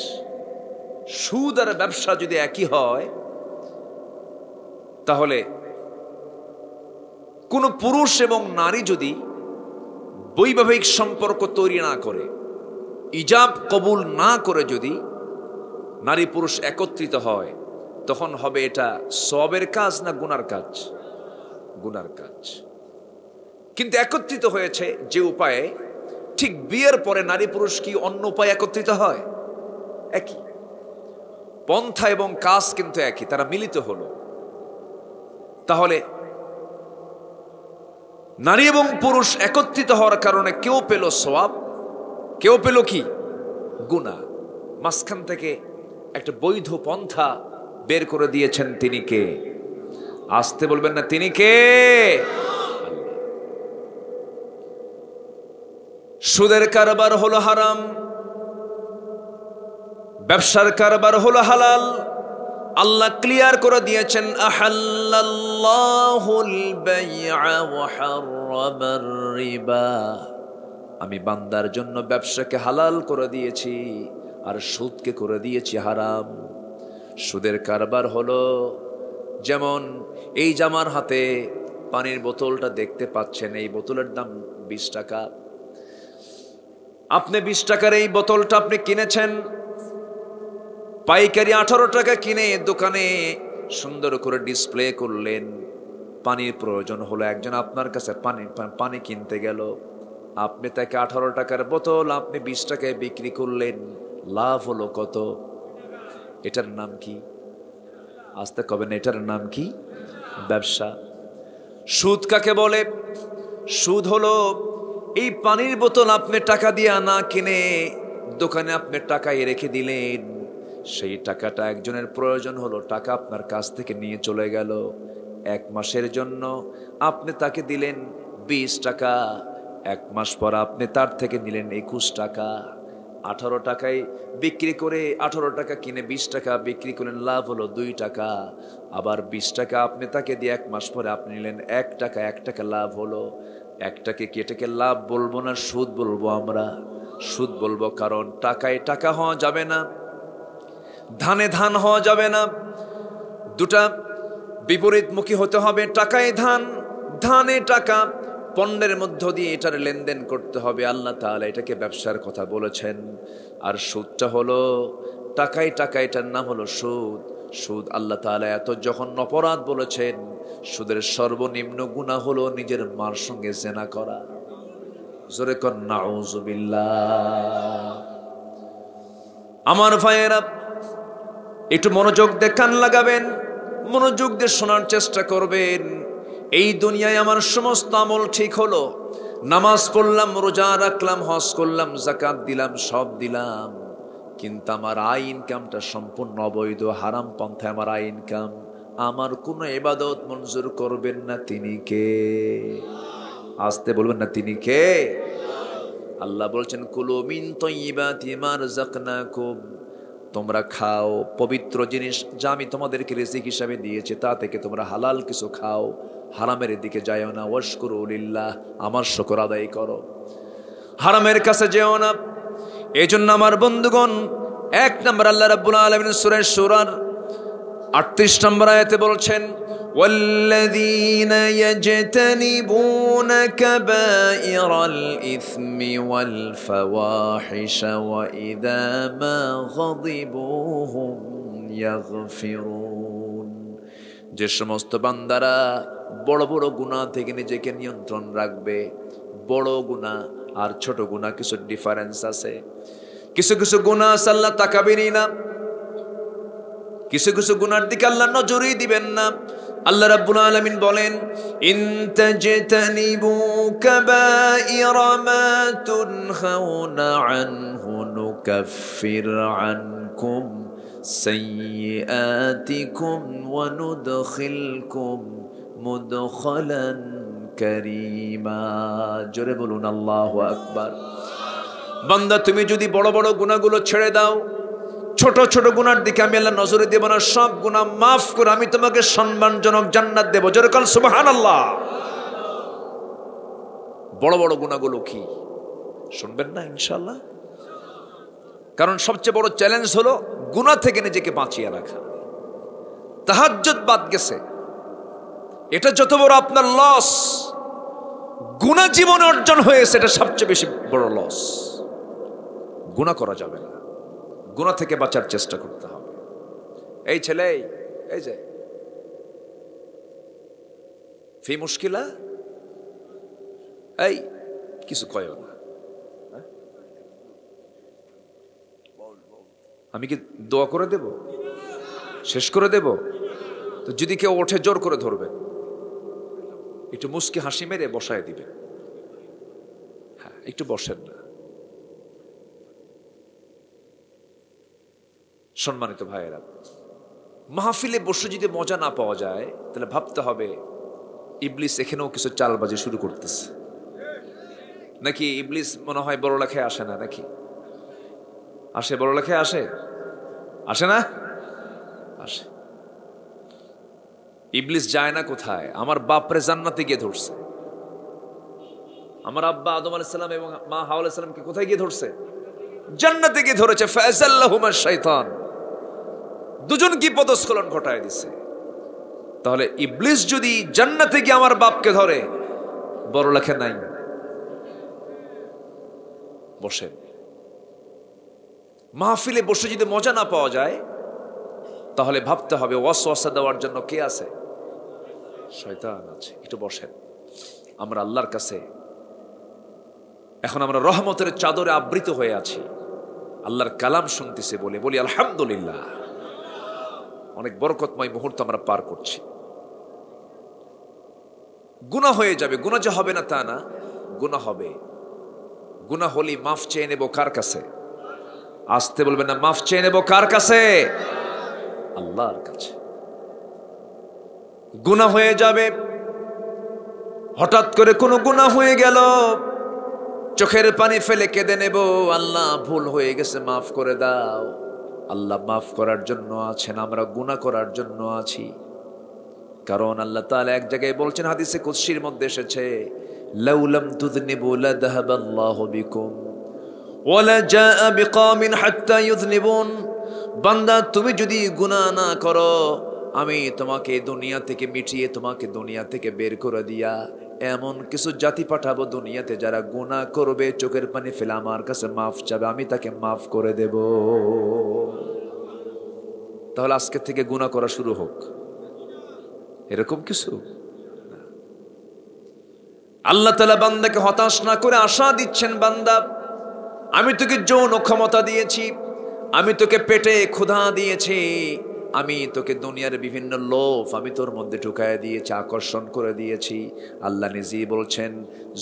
Speaker 1: সুদ আর ব্যবসা যদি একই হয়, তাহলে কোন পুরুষ এবং নারী যদি বৈবাহিক সম্পর্ক তৈরি না করে, ইজাব কবুল না করে যদি নারী পুরুষ একত্রিত হয়, তখন হবে এটা সওয়াবের কাজ না গুনার কাজ? গুনার কাজ। কিন্তু একত্রিত হয়েছে যে উপায়ে, ঠিক বিয়ের পরে নারী পুরুষ কি অন্য উপায়ে একত্রিত হয়? একই পন্থা এবং কাজ কিন্তু একই, তারা মিলিত হলো। তাহলে নারী এবং পুরুষ একত্রিত হওয়ার কারণে কেউ পেল সওয়াব, কেউ পেল কি? গুনাহ। মাঝখান থেকে একটা বৈধ পন্থা বের করে দিয়েছেন। তিনি কে? আসতে বলবেন না, তিনি কে? সুদের কারবার হলো হারাম, ব্যবসার কারবার হলো হালাল। আল্লাহ ক্লিয়ার করে দিয়েছেন, আহাল্লাল্লাহুল বাই'a ওয়া হাররামার রিবা। আমি বান্দার জন্য ব্যবসাকে হালাল করে দিয়েছি, আর সুদকে করে দিয়েছি হারাম। সুদের কারবার হলো যেমন এই জামার হাতে পানির বোতলটা দেখতে পাচ্ছেন, এই বোতলের দাম 20 টাকা। আপনি 20 টাকার এই বোতলটা আপনি কিনেছেন, পাইকারি 18 টাকা কিনে দোকানে সুন্দর করে ডিসপ্লে করলেন। পানির প্রয়োজন হলো, একজন আপনার কাছে পানি কিনতে গেল, আপনি তাকে 18 টাকার বোতল আপনি 20 টাকায় বিক্রি করলেন, লাভ হলো কত? এটার নাম কি? আস্তে কবেন, এটার নাম কি? ব্যবসা। সুদ কাকে বলে? সুদ হলো এই পানির বোতল আপনি টাকা দিয়ে না কিনে দোকানে আপনি টাকায় রেখে দিলেন, সেই টাকাটা একজনের প্রয়োজন হলো, টাকা আপনার কাছ থেকে নিয়ে চলে গেল। 1 মাসের জন্য আপনি তাকে দিলেন 20 টাকা, 1 মাস পর আপনি তার থেকে নিলেন 21 টাকা। 18 টাকায় বিক্রি করে 18 টাকা কিনে 20 টাকা বিক্রি করলেন, লাভ হলো 2 টাকা। আবার 20 টাকা আপনি তাকে দিয়ে 1 মাস পরে আপনি নিলেন 1 টাকা, 1 টাকা লাভ হলো। 1 টাকে কেটে লাভ বলবো না, সুদ বলবো আমরা। সুদ বলবো কারণ টাকায় টাকা হওয়া যাবে না, ধানে ধান হওয়া যাবে না। দুটা বিপরীতমুখী হতে হবে। টাকায় ধান, ধানে টাকা, পণ্যের মধ্য দিয়ে এটার লেনদেন করতে হবে। আল্লাহ তাআলা এটাকে ব্যবসার কথা বলেছেন। আর সুদটা হলো টাকায় টাকা, এটার নাম হলো সুদ। সুদ আল্লাহ তাআলা এত জঘন্য অপরাধ বলেছেন, সুদের সর্বনিম্ন গুনাহ হলো নিজের মার সঙ্গে জিনা করা। জোরে কর নাউযুবিল্লাহ। আমার ভাইয়েরা, একটু মনোযোগ দিয়ে কান লাগাবেন, মনোযোগ দিয়ে শোনার চেষ্টা করবেন। এই দুনিয়ায় আমার সমস্ত আমল ঠিক হলো, নামাজ পড়লাম, রোজা রাখলাম, হজ করলাম, যাকাত দিলাম, সব দিলাম, কিন্তু আমার আয় ইনকামটা সম্পূর্ণ অবৈধ, হারাম পন্থায় আমার আয় ইনকাম। আমার কোনো ইবাদত মঞ্জুর করবেন না। তিনি কে? আসতে বলবেন না, তিনি কে? আল্লাহ বলছেন কুলু মিন তাইয়্যিবাতি মা রাযাকনাকুম, তোমরা খাও পবিত্র জিনিস যা আমি তোমাদেরকে রিজিক হিসাবে দিয়েছি, তা থেকে তোমরা হালাল কিছু খাও, হারামের দিকে যাও না। ওয়াশকুরু লিল্লাহ, আমার শুকর আদায় করো, হারামের কাছে যেও না। এই জন্য আমার বন্ধুগণ, 1 নম্বর আল্লাহ রাব্বুল আলামিন সূরা শুরার 38 নম্বর আয়াতে বলছেন والذين يجتنبون كبائر الإثم والفواحش وإذا ما غضبوا هم يغفرون, যে সমস্ত বান্দারা বড় বড় গুনাহ থেকে নিজেকে নিয়ন্ত্রণ রাখবে। বড় গুনাহ আর ছোট গুনাহ কিছু ডিফারেন্স আছে। কিছু কিছু গুনাহ আল্লাহ তাকাবেনই না, কিছু কিছু গুনার দিকে আল্লাহ নজরই দিবেন না। আল্লাহ রাব্বুল আলামিন বলেন ইন তাজতানিবু কাবাইরা মা তুনহাউনা আনহু নুকাফির আনকুম সাইয়্যাতিকুম ওয়া নুদখিলকুম মুদখালান কারীমা। জোরে বলুন আল্লাহু আকবার। বান্দা, তুমি যদি বড় বড় গুনাহগুলো ছেড়ে দাও, ছোট ছোট গুনার দিকে আমি আল্লাহ নজরে দেব না, সব গুনাহ মাফ করে আমি তোমাকে সম্মানজনক জান্নাত দেব। জোরে বল সুবহানাল্লাহ। বড় বড় গুনাহগুলো কি শুনবেন না ইনশাআল্লাহ? কারণ সবচেয়ে বড় চ্যালেঞ্জ হলো গুনাহ থেকে নিজেকে বাঁচিয়ে রাখা। তাহাজ্জুদ বাদ গেছে, এটা যত বড় আপনার লস, গুনাহ জীবনে অর্জন হয়েছে এটা সবচেয়ে বেশি বড় লস। গুনাহ করা যাবে না, গুনাহ থেকে বাঁচার চেষ্টা করতে হবে। এই ছেলে, এই যে ফি মুশকিলা, এই কিছু কয় না, আমি কি দোয়া করে দেব, শেষ করে দেব? তো যদি কেউ ওঠে জোর করে ধরবেন, একটু মুস্কি হাসি মেরে বসায় দিবেন। হ্যাঁ, একটু বসেন না। সম্মানিত ভাইয়েরা, মাহফিলে বসে যদি মজা না পাওয়া যায় তাহলে ভাবতে হবে ইবলিস এখানেও কিছু চালবাজি শুরু করতেছে নাকি। ইবলিস মনে হয় বড় লেখায় আসে না নাকি? আসে, বড় লেখায় আসে, আসে না? আসে। ইবলিস যায় না কোথায়? আমার বাপরে জান্নাতে গিয়ে ধরছে। আমার আব্বা আদম আলাইহিস সালাম এবং মা হাওয়া আলাইহিস সালামকে কোথায় গিয়ে ধরছে? জান্নাতে গিয়ে ধরেছে। ফাযাল্লাহুমা শাইতান, দুজন কি পদস্খলন ঘটায় দিছে। তাহলে ইবলিস যদি জান্নাতে গিয়ে আমার বাপকে ধরে, বড় লেখা নাই। বসেন। মাহফিলে বসে যদি মজা না পাওয়া যায় তাহলে ভাবতে হবে ওয়াসওয়াসা দেওয়ার জন্য কে আছে? শয়তান আছে। একটু বসেন। আমরা আল্লাহর কাছে এখন আমরা রহমতের চাদরে আবৃত হয়ে আছি, আল্লাহর কালাম শুনতেছে বলে বলি আলহামদুলিল্লাহ। অনেক বরকতময় মুহূর্ত আমরা পার করছি। গুনাহ হয়ে যাবে, গুনাহ যে হবে না তা না, গুনাহ হবে। গুনাহ হলে মাফ চেয়ে নেব কার কাছে? আসতে বলবেন না, মাফ চেয়ে নেব কার কাছে? আল্লাহর কাছে। গুনাহ হয়ে যাবে, হঠাৎ করে কোনো গুনাহ হয়ে গেল, চোখের পানি ফেলে কেঁদে নেব, আল্লাহ ভুল হয়ে গেছে মাফ করে দাও। আল্লাহ মাফ করার জন্য আছেন, আমরা গুনাহ করার জন্য আছি। কারণ আল্লাহ তাআলা এক জায়গায় বলছেন, হাদিসে কুদসির মধ্যে এসেছে, লাউ লাম তুযনিবু লাযাহাবাল্লাহু বিকুম ওয়া লাজাআ বিকওমিন হাত্তা ইউযনিবুন। বান্দা, তুমি যদি গুনাহ না করো, আমি তোমাকে দুনিয়া থেকে মিটিয়ে তোমাকে দুনিয়া থেকে বের করে দিয়া এমন কিছু জাতি পাঠাবো দুনিয়াতে যারা গুনাহ করবে, চোখের পানি ফেলে আমার কাছে মাফ চাবে, আমি তাকে মাফ করে দেব। তাহলে আজকে থেকে গুনাহ করা শুরু হোক, এরকম কিছু। আল্লাহ তাআলা বান্দাকে হতাশ না করে আশা দিচ্ছেন, বান্দা আমি তোকে যৌন ক্ষমতা দিয়েছি, আমি তোকে পেটে ক্ষুধা দিয়েছি, আমি তোকে দুনিয়ার বিভিন্ন লোভ আমি তোর মধ্যে ঢুকায় দিয়েছি, আকর্ষণ করে দিয়েছি। আল্লাহ নিজেই বলছেন,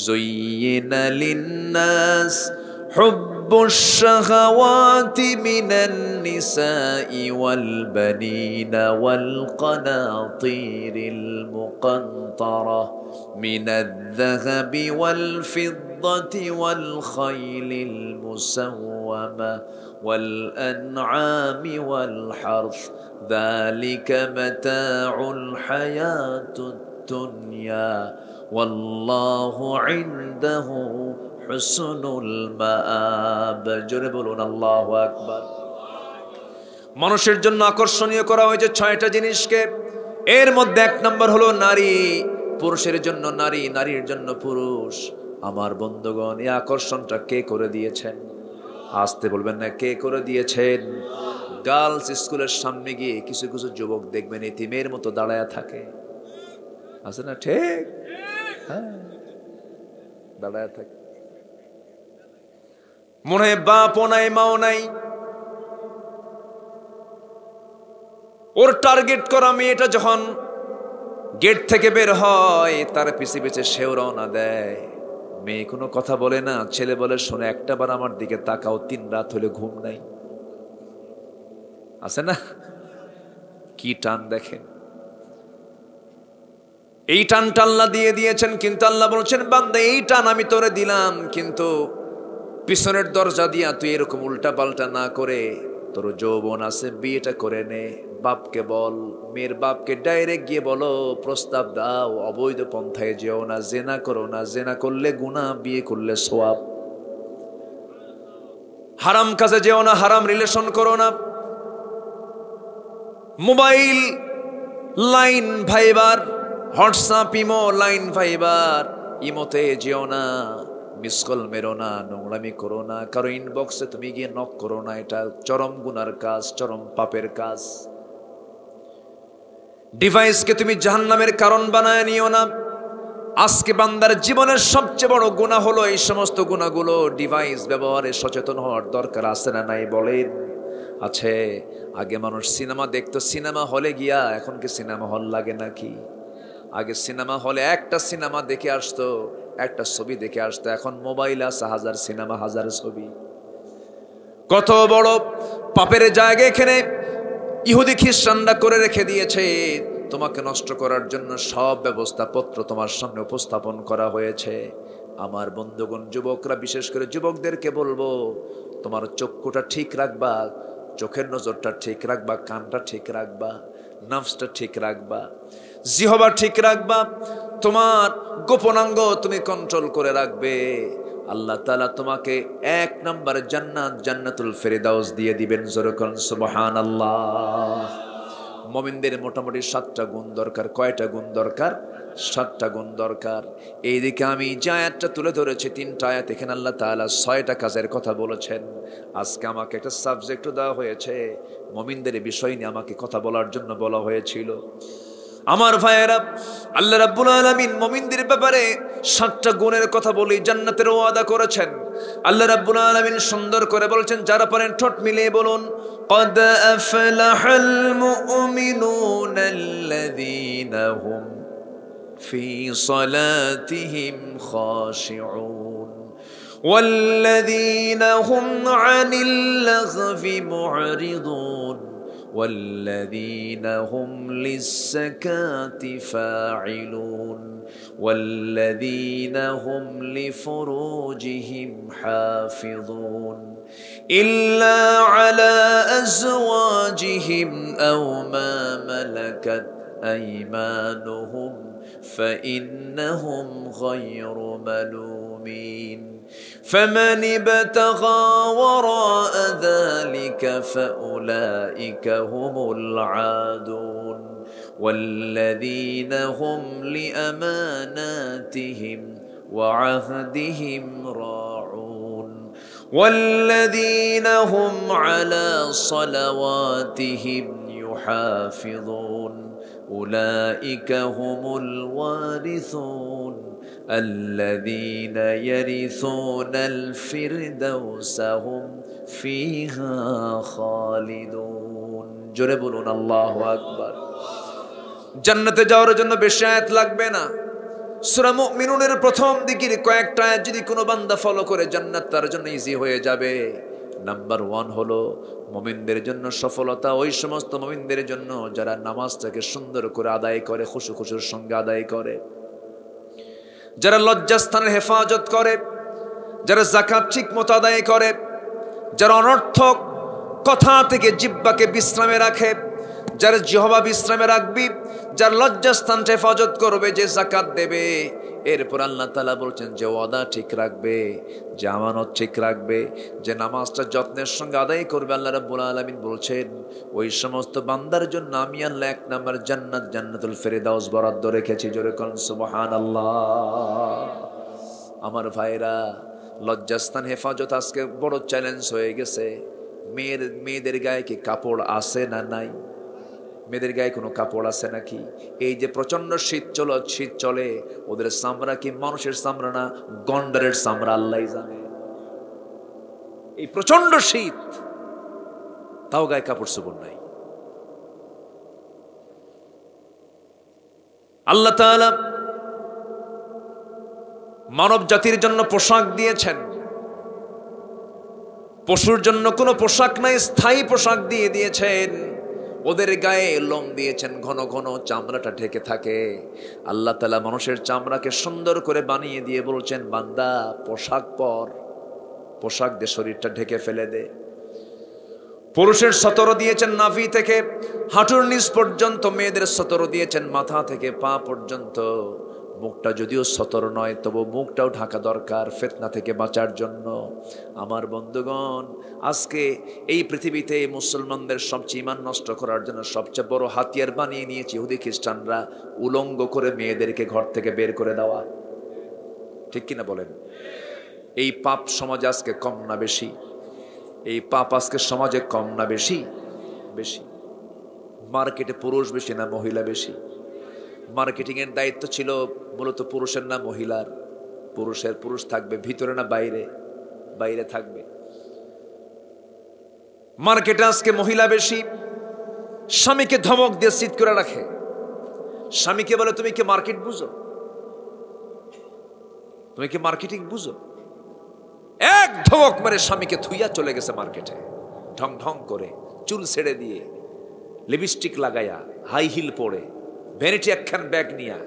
Speaker 1: যুয়িনা লিন্নাস حب الشهوات من النساء والبنين والقناطير المقنطرة من الذهب والفضة والخيل المسومة والأنعام والحرث ذلك متاع الحياة الدنيا والله عنده হুসনুল মাআব। জোরে বলুন আল্লাহু আকবার। মানুষের জন্য আকর্ষণীয় করা হয়েছে 6টা জিনিসকে। এর মধ্যে 1 নম্বর হলো নারী। পুরুষের জন্য নারী, নারীর জন্য পুরুষ। আমার বন্ধুগণ, এই আকর্ষণটা কে করে দিয়েছেন? আসতে বলবেন না, কে করে দিয়েছেন? গার্লস স্কুলের সামনে গিয়ে কিছু কিছু যুবক দেখবেন এতিমের মতো দাঁড়ায়া থাকে, আছে না? ঠিক, হ্যাঁ, দাঁড়ায়া থাকে। মনে হয় বাপও নাই মাও নাই। ওর টার্গেট করা মেয়েটা যখন গেট থেকে বের হয়, তার পিছে পিছে সেও রওনা দেয়। মেয়ে কোনো কথা বলে না, ছেলে বলে শোনে একটাবার আমার দিকে তাকাও, 3 রাত হলে ঘুম নাই। আছে না? কি টান দেখেন। এই টানটা আল্লাহ দিয়ে দিয়েছেন, কিন্তু আল্লাহ বলছেন বান্দা এই টান আমি তোরে দিলাম, কিন্তু পিছনের দরজা দিয়া তুই এরকম উল্টা পাল্টা না করে তোর যৌবন আছে, বিয়েটা করে নে। বাপকে বল, মেয়ের বাপকে ডাইরেক্ট গিয়ে বলো, প্রস্তাব দাও, অবৈধ পন্থায় যেও না, জেনা করো না, জেনা করলে গুনাহ, বিয়ে করলে সওয়াব। হারাম কাজে যেও না, হারাম রিলেশন করো না। Mobile line Viber, WhatsApp imo line Viber, ইমোতে যেও না, মিস কল মেরো না, নোংরামি করো না, কারো ইনবক্সে তুমি গিয়ে নক করো না। এটা চরম গুনার কাজ, চরম পাপের কাজ। ডিভাইসকে তুমি জাহান্নামের কারণ বানায় নিও না। আজকে বান্দার জীবনের সবচেয়ে বড় গুনাহ হলো এই সমস্ত গুনাহগুলো। ডিভাইস ব্যবহারে সচেতন হওয়ার দরকার আছে না নাই বলেন? আছে। আগে মানুষ সিনেমা দেখতো সিনেমা হলে গিয়া, এখন কি সিনেমা হল লাগে নাকি? আগে সিনেমা হলে একটা সিনেমা দেখে আসতো, একটা ছবি দেখে আসতো, এখন মোবাইল আছে, 1000 সিনেমা, 1000 ছবি। কত বড় পাপের জায়গা এখানে ইহুদি খ্রিস্টানরা করে রেখে দিয়েছে। তোমাকে নষ্ট করার জন্য সব ব্যবস্থাপত্র তোমার সামনে উপস্থাপন করা হয়েছে। আমার বন্ধুগণ, যুবকরা, বিশেষ করে যুবকদেরকে বলবো, তোমার চক্ষুটা ঠিক রাখবা, চোখের নজরটা ঠিক রাখবা, কানটা ঠিক রাখবা, নফসটা ঠিক রাখবা, জিহবা ঠিক রাখবা, তোমার গোপনাঙ্গ তুমি কন্ট্রোল করে রাখবে। আল্লাহ তাআলা তোমাকে 1 নম্বর জান্নাত, জান্নাতুল ফেরদাউস দিয়ে দিবেন। জোরে বলুন সুবহানাল্লাহ। মুমিনদের মোটামুটি 7টা গুণ দরকার। কয়টা গুণ দরকার? 7টা গুণ দরকার। এইদিকে আমি যে আয়াতটা তুলে ধরেছি, 3টা আয়াত, এখানে আল্লাহ তাআলা 6টা কাজের কথা বলেছেন। আজকে আমাকে একটা সাবজেক্টও দেওয়া হয়েছে, মুমিনদের বিষয় নিয়ে আমাকে কথা বলার জন্য বলা হয়েছিল। আমার ভাইয়েরা, আল্লাহ রাব্বুল আলামিন মুমিনদের ব্যাপারে 7টা গুণের কথা বলে জান্নাতের ওয়াদা করেছেন। আল্লাহ রাব্বুল আলামিন সুন্দর করে বলছেন, যারা পারেন ঠোঁট মিলিয়ে বলুন, قد أفلح المؤمنون الذين هم في صلاتهم خاشعون والذين هم عن اللغو معرضون والذين هم للزكاة فاعلون والذين هم لفروجهم حافظون إلا على أزواجهم أو ما ملكت أيمانهم فإنهم غير ملومين فمن ابتغى وراء ذلك فأولئك هم العادون والذين هم لأماناتهم وعهدهم راعون والذين هم على صلواتهم يحافظون أولئك هم الوارثون الذين يرثون الفردوس هم فيها خالدون জোরে বলুন আল্লাহু আকবার। জান্নাতে যাওয়ার জন্য বেশি আয়াত লাগবে না, সূরা মুমিনুনের প্রথম দিকের কয়েকটা আয়াত যদি কোনো বান্দা ফলো করে জান্নাত তার জন্য ইজি হয়ে যাবে। নাম্বার 1 হলো মুমিনদের জন্য সফলতা ওই সমস্ত মুমিনদের জন্য যারা নামাজটাকে সুন্দর করে আদায় করে, খুশুর সঙ্গে আদায় করে, যারা লজ্জাস্থানের হেফাজত করে, যারা যাকাত ঠিক মতো আদায় করে, যারা অনর্থক কথা থেকে জিহ্বাকে বিশ্রামে রাখে, যারা জিহ্বা বিশ্রামে রাখবি, যার লজ্জাস্থান হেফাজত করবে, যে যাকাত দেবে। এরপর আল্লাহ তাআলা বলছেন যে ওয়াদা ঠিক রাখবে, যে আমানত ঠিক রাখবে, যে নামাজটা যত্নের সঙ্গে আদায় করবে। আল্লাহ রাব্বুল আলামিন বলছেন ওই সমস্ত বান্দার জন্য আমি আল্লাহ 1 নম্বর জান্নাত, জান্নাতুল ফেরদাউস বরাদ্দ রেখেছি। জোরে কোন সুবহানাল্লাহ। আমার ভাইরা, লজ্জাস্থান হেফাজত আজকে বড় চ্যালেঞ্জ হয়ে গেছে। মেয়েদের গায়ে কি কাপড় আছে না নাই? মেয়েদের গায়ে কোনো কাপড় আছে নাকি? এই যে প্রচন্ড শীত চলে, ওদের চামড়া কি মানুষের চামড়া না গন্ডারের চামড়া আল্লাহই জানে। এই প্রচন্ড শীত, তাও গায়ে কাপড় চোপড় নাই। আল্লাহ তাআলা মানব জাতির জন্য পোশাক দিয়েছেন। পশুর জন্য কোনো পোশাক নাই, স্থায়ী পোশাক দিয়ে দিয়েছেন। ওদের গায়ে লোম দিয়েছেন, ঘন ঘন চামড়াটা ঢেকে থাকে। আল্লাহ তাআলা মানুষের চামড়াকে সুন্দর করে বানিয়ে দিয়ে বলছেন বান্দা পোশাক পর, পোশাক দিয়ে শরীরটা ঢেকে ফেলে দে। পুরুষের সতর দিয়েছেন নাভি থেকে হাঁটুর নিচ পর্যন্ত, মেয়েদের সতর দিয়েছেন মাথা থেকে পা পর্যন্ত। মুখটা যদিও সতর নয়, তবু মুখটাও ঢাকা দরকার ফিতনা থেকে বাঁচার জন্য। আমার বন্ধুগণ, আজকে এই পৃথিবীতে মুসলমানদের সবচেয়ে ঈমান নষ্ট করার জন্য সবচেয়ে বড় হাতিয়ার বানিয়ে নিয়েছে ইহুদি খ্রিস্টানরা, উলঙ্গ করে মেয়েদেরকে ঘর থেকে বের করে দেওয়া। ঠিক কিনা বলেন? এই পাপ সমাজে আজকে কম না বেশি? এই পাপ আজকে সমাজে কম না বেশি? বেশি। মার্কেটে পুরুষ বেশি না মহিলা বেশি? মার্কেটিং এর দায়িত্ব ছিল মূলত পুরুষের না মহিলার? পুরুষ থাকবে ভিতরে না বাইরে? বাইরে থাকবে। মার্কেটে আজকে মহিলা বেশি। স্বামীকে ধমক দিয়ে সিট করে রাখে। স্বামীকে বলে তুমি কি মার্কেট বুঝো? তুমি কি মার্কেটিং বুঝো? এক ধমক মেরে স্বামীকে থুইয়া চলে গেছে মার্কেটে, ঢং ঢং করে, চুল ছেড়ে দিয়ে, লিপস্টিক লাগাইয়া, হাই হিল পরে, ভ্যানিটি একখান ব্যাগ নিয়া,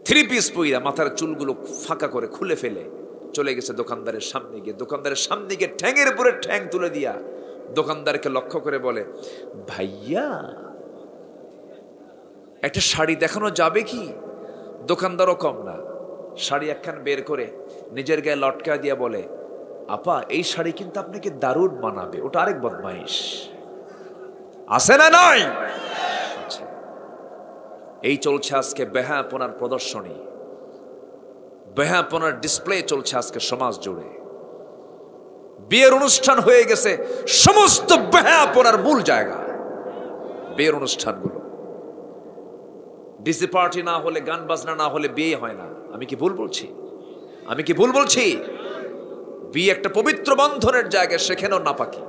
Speaker 1: 3 পিস পইরা, মাথার চুলগুলো ফাঁকা করে খুলে ফেলে চলে গেছে দোকানদারের সামনে গিয়ে। দোকানদারের সামনে গিয়ে ঠ্যাঙের উপরে ঠ্যাং তুলে দিয়া দোকানদারকে লক্ষ্য করে বলে, ভাইয়া একটা শাড়ি দেখানো যাবে কি? দোকানদারও কম না, শাড়ি একখান বের করে নিজের গায়ে লটকা দিয়া বলে, আপা এই শাড়ি কিন্তু আপনাকে দারুণ মানাবে। ওটা আরেক বদমাইশ। আছে না নাই? এই চলছে আজকে বেহায়াপনার প্রদর্শনী, বেহায়াপনার ডিসপ্লে চলছে আজকে সমাজ জুড়ে। বিয়ের অনুষ্ঠান হয়ে গেছে সমস্ত বেহায়াপনার মূল জায়গা। বিয়ের অনুষ্ঠানগুলো ডিজে পার্টি না হলে, গান বাজনা না হলে বিয়ে হয় না। আমি কি ভুল বলছি? আমি কি ভুল বলছি? বিয়ে একটা পবিত্র বন্ধনের জায়গা, সেখানেও নাপাকি,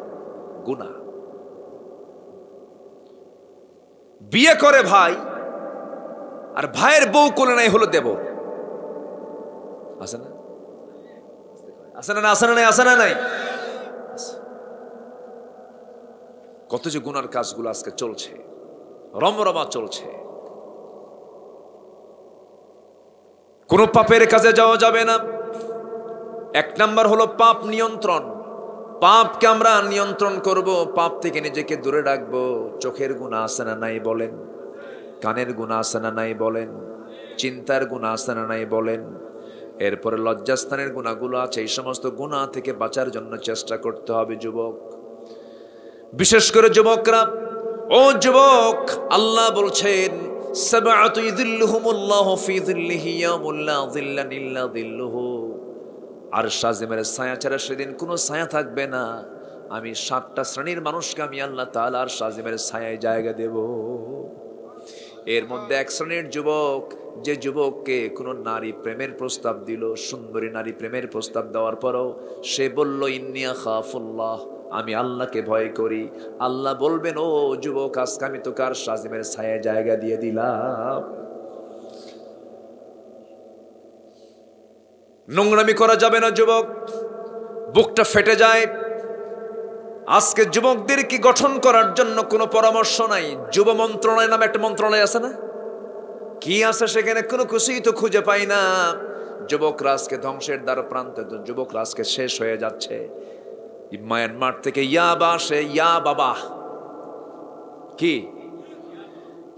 Speaker 1: গুনাহ। বিয়ে করে ভাই, আর ভাইয়ের বউ কোলে নাই হলো দেব। আছে না? আছে না? আছে না? আছে না? নাই? কত যে গুনার কাজগুলো আজকে চলছে, রমরমা চলছে। কোন পাপের কাজে যাওয়া যাবে না। 1 নাম্বার হলো পাপ নিয়ন্ত্রণ। পাপকে আমরা নিয়ন্ত্রণ করব, পাপ থেকে নিজেকে দূরে রাখবো। চোখের গুনাহ আছে না নাই বলেন? কানের গুনাহ আছে না নাই বলেন? চিন্তার গুনাহ আছে না নাই বলেন? এরপরে লজ্জাস্থানের গুনাহগুলো আছে। এই সমস্ত গুনাহ থেকে বাঁচার জন্য চেষ্টা করতে হবে যুবক, বিশেষ করে যুবকরা। ও যুবক, আল্লাহ বলছেন সাবআতু ইযিল্লুহুমুল্লাহু ফি যিল্লিহি ইয়াউমুল লা যিল্লা ইল্লা যিল্লুহু। আরশ আজিমের ছায়া ছাড়া সেদিন কোনো ছায়া থাকবে না। আমি 7টা শ্রেণীর মানুষকে আমি আল্লাহ তাআলা আরশ আজিমের ছায়ায় জায়গা দেব। এর মধ্যে 1 শ্রেণীর যুবক, যে যুবককে কোনো নারী প্রেমের প্রস্তাব দিল, সুন্দরী নারী প্রেমের প্রস্তাব দেওয়ার পরও সে বলল ইন্নী আখাফুল্লাহ, আমি আল্লাহকে ভয় করি। আল্লাহ বলবেন, ও যুবক, আজকে আমি তোকে আরশ আজিমের ছায়ায় জায়গা দিয়ে দিলাম। নোংরামি করা যাবে না যুবক, বুকটা ফেটে যায়। আজকে যুবকদের কি গঠন করার জন্য কোনো পরামর্শ নাই। যুব মন্ত্রণালয় নামে একটা মন্ত্রণালয় আছে না, কি আছে সেখানে? কোনো কিছুই তো খুঁজে পাই না। যুবকরা আজকে ধ্বংসের দ্বার প্রান্তে, যুবকরা আজকে শেষ হয়ে যাচ্ছে। মায়ানমার থেকে ইয়াবা আসে, ইয়া বাবা, কি